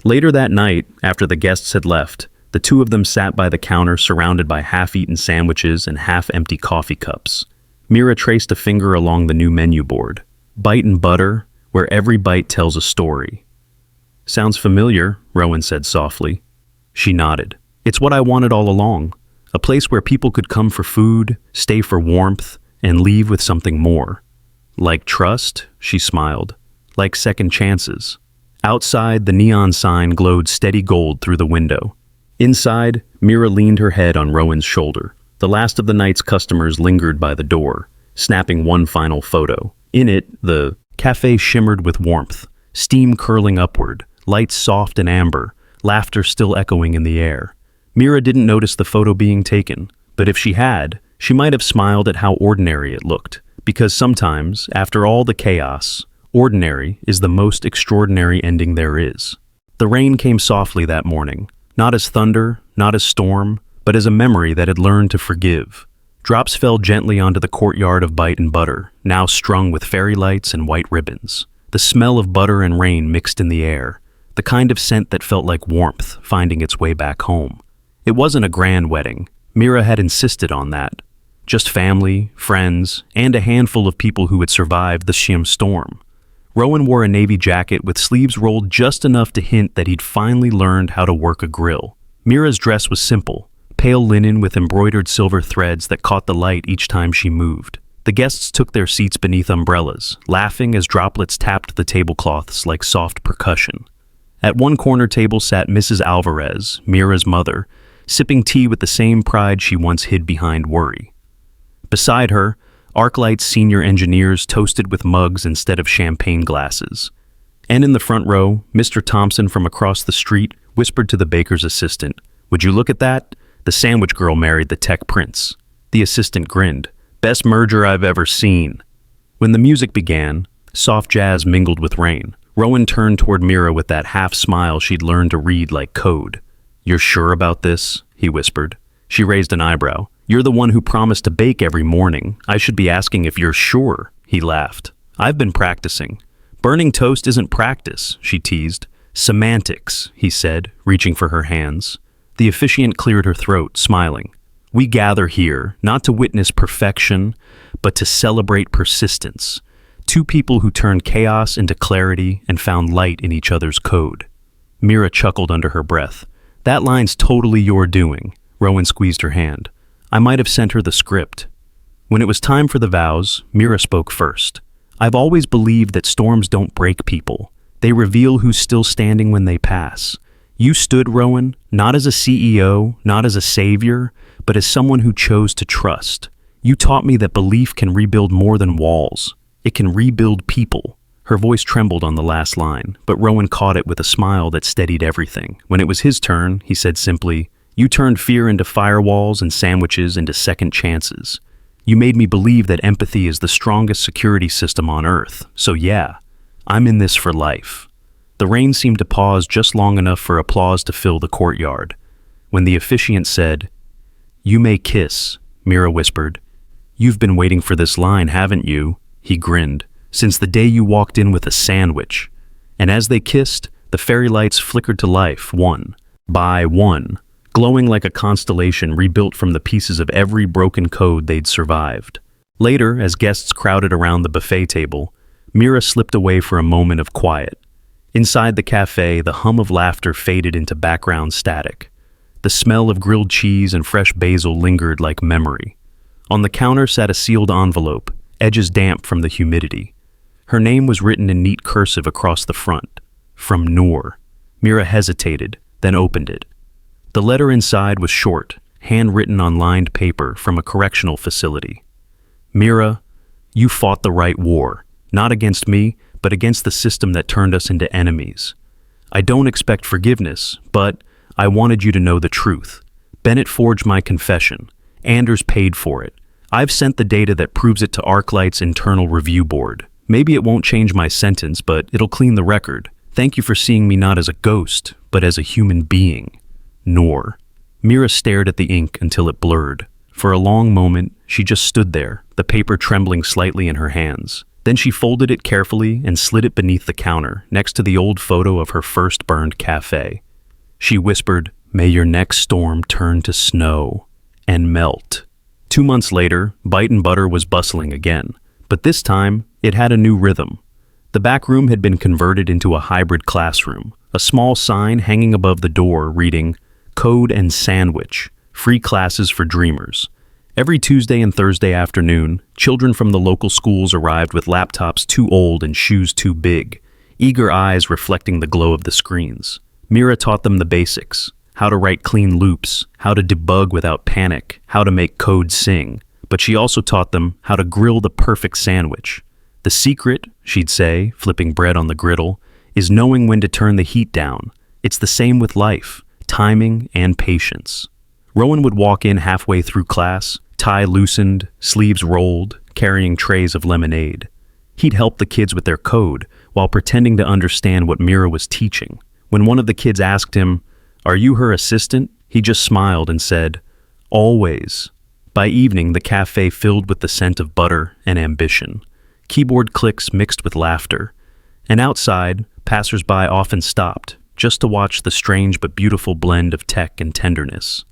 Later that night, after the guests had left, the two of them sat by the counter surrounded by half-eaten sandwiches and half-empty coffee cups. Mira traced a finger along the new menu board. Byte Butter, where every bite tells a story. "Sounds familiar," Rowan said softly. She nodded. "It's what I wanted all along. A place where people could come for food, stay for warmth, and leave with something more." "Like trust?" she smiled. "Like second chances." Outside, the neon sign glowed steady gold through the window. Inside, Mira leaned her head on Rowan's shoulder. The last of the night's customers lingered by the door, snapping one final photo. In it, the café shimmered with warmth, steam curling upward, lights soft and amber, laughter still echoing in the air. Mira didn't notice the photo being taken, but if she had, she might have smiled at how ordinary it looked, because sometimes, after all the chaos, ordinary is the most extraordinary ending there is. The rain came softly that morning, not as thunder, not as storm, but as a memory that had learned to forgive. Drops fell gently onto the courtyard of Byte Butter, now strung with fairy lights and white ribbons. The smell of butter and rain mixed in the air, the kind of scent that felt like warmth finding its way back home. It wasn't a grand wedding. Mira had insisted on that. Just family, friends, and a handful of people who had survived the Shim storm. Rowan wore a navy jacket with sleeves rolled just enough to hint that he'd finally learned how to work a grill. Mira's dress was simple, pale linen with embroidered silver threads that caught the light each time she moved. The guests took their seats beneath umbrellas, laughing as droplets tapped the tablecloths like soft percussion. At one corner table sat Mrs. Alvarez, Mira's mother, sipping tea with the same pride she once hid behind worry. Beside her, ArcLight's senior engineers toasted with mugs instead of champagne glasses. And in the front row, Mr. Thompson from across the street whispered to the baker's assistant, "Would you look at that? The sandwich girl married the tech prince." The assistant grinned. "Best merger I've ever seen." When the music began, soft jazz mingled with rain. Rowan turned toward Mira with that half smile she'd learned to read like code. "You're sure about this?" he whispered. She raised an eyebrow. "You're the one who promised to bake every morning. I should be asking if you're sure," he laughed. "I've been practicing." "Burning toast isn't practice," she teased. "Semantics," he said, reaching for her hands. The officiant cleared her throat, smiling. "We gather here, not to witness perfection, but to celebrate persistence. Two people who turned chaos into clarity and found light in each other's code." Mira chuckled under her breath. "That line's totally your doing." Rowan squeezed her hand. I might have sent her the script. When it was time for the vows, Mira spoke first. "I've always believed that storms don't break people. They reveal who's still standing when they pass. You stood, Rowan, not as a CEO, not as a savior, but as someone who chose to trust. You taught me that belief can rebuild more than walls. It can rebuild people." Her voice trembled on the last line, but Rowan caught it with a smile that steadied everything. When it was his turn, he said simply, "You turned fear into firewalls and sandwiches into second chances. You made me believe that empathy is the strongest security system on Earth. So yeah, I'm in this for life." The rain seemed to pause just long enough for applause to fill the courtyard. When the officiant said, "You may kiss," Mira whispered. "You've been waiting for this line, haven't you?" He grinned. "Since the day you walked in with a sandwich." And as they kissed, the fairy lights flickered to life, one by one, glowing like a constellation rebuilt from the pieces of every broken code they'd survived. Later, as guests crowded around the buffet table, Mira slipped away for a moment of quiet. Inside the cafe, the hum of laughter faded into background static. The smell of grilled cheese and fresh basil lingered like memory. On the counter sat a sealed envelope, edges damp from the humidity. Her name was written in neat cursive across the front. From Noor. Mira hesitated, then opened it. The letter inside was short, handwritten on lined paper from a correctional facility. "Mira, you fought the right war, not against me, but against the system that turned us into enemies. I don't expect forgiveness, but I wanted you to know the truth. Bennett forged my confession. Anders paid for it. I've sent the data that proves it to ArcLight's internal review board. Maybe it won't change my sentence, but it'll clean the record. Thank you for seeing me not as a ghost, but as a human being. Noor." Mira stared at the ink until it blurred. For a long moment, she just stood there, the paper trembling slightly in her hands. Then she folded it carefully and slid it beneath the counter, next to the old photo of her first burned cafe. She whispered, "May your next storm turn to snow and melt." 2 months later, Byte Butter was bustling again, but this time it had a new rhythm. The back room had been converted into a hybrid classroom, a small sign hanging above the door reading, "Code and Sandwich, free classes for dreamers." Every Tuesday and Thursday afternoon, children from the local schools arrived with laptops too old and shoes too big, eager eyes reflecting the glow of the screens. Mira taught them the basics: how to write clean loops, how to debug without panic, how to make code sing. But she also taught them how to grill the perfect sandwich. The secret, she'd say, flipping bread on the griddle, is knowing when to turn the heat down. It's the same with life, timing and patience. Rowan would walk in halfway through class, tie loosened, sleeves rolled, carrying trays of lemonade. He'd help the kids with their code while pretending to understand what Mira was teaching. When one of the kids asked him, "Are you her assistant?" he just smiled and said, "Always." By evening, the cafe filled with the scent of butter and ambition. Keyboard clicks mixed with laughter. And outside, passers-by often stopped, just to watch the strange but beautiful blend of tech and tenderness.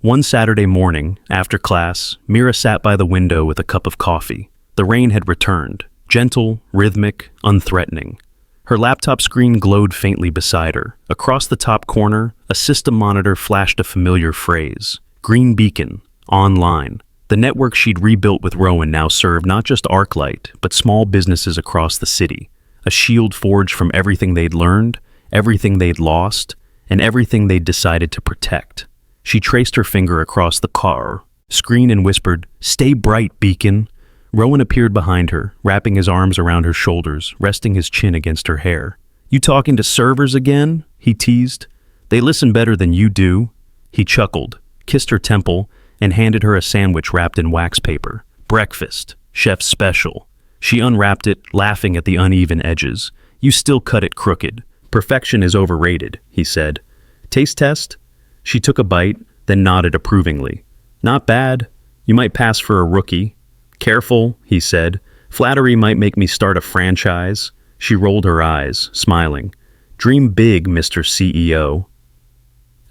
One Saturday morning, after class, Mira sat by the window with a cup of coffee. The rain had returned, gentle, rhythmic, unthreatening. Her laptop screen glowed faintly beside her. Across the top corner, a system monitor flashed a familiar phrase, "Green Beacon, online." The network she'd rebuilt with Rowan now served not just ArcLight, but small businesses across the city. A shield forged from everything they'd learned, everything they'd lost, and everything they'd decided to protect. She traced her finger across the car, screen and whispered, "Stay bright, Beacon." Rowan appeared behind her, wrapping his arms around her shoulders, resting his chin against her hair. "You talking to servers again?" he teased. "They listen better than you do." He chuckled, kissed her temple, and handed her a sandwich wrapped in wax paper. "Breakfast, chef's special." She unwrapped it, laughing at the uneven edges. "You still cut it crooked. Perfection is overrated," he said. "Taste test?" She took a bite, then nodded approvingly. "Not bad. You might pass for a rookie." "Careful," he said. "Flattery might make me start a franchise." She rolled her eyes, smiling. "Dream big, Mr. CEO."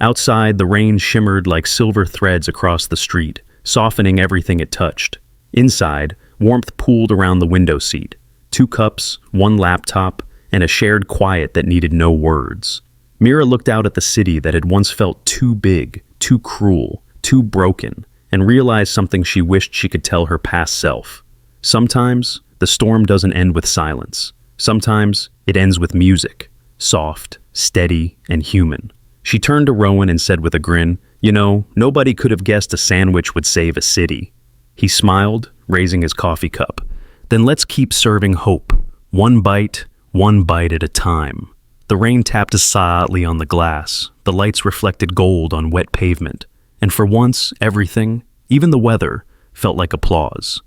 Outside, the rain shimmered like silver threads across the street, softening everything it touched. Inside, warmth pooled around the window seat. 2 cups, 1 laptop, and a shared quiet that needed no words. Mira looked out at the city that had once felt too big, too cruel, too broken, and realized something she wished she could tell her past self. Sometimes, the storm doesn't end with silence. Sometimes, it ends with music, soft, steady, and human. She turned to Rowan and said with a grin, "You know, nobody could have guessed a sandwich would save a city." He smiled, raising his coffee cup. "Then let's keep serving hope, one bite at a time." The rain tapped silently on the glass. The lights reflected gold on wet pavement. And for once, everything, even the weather, felt like applause.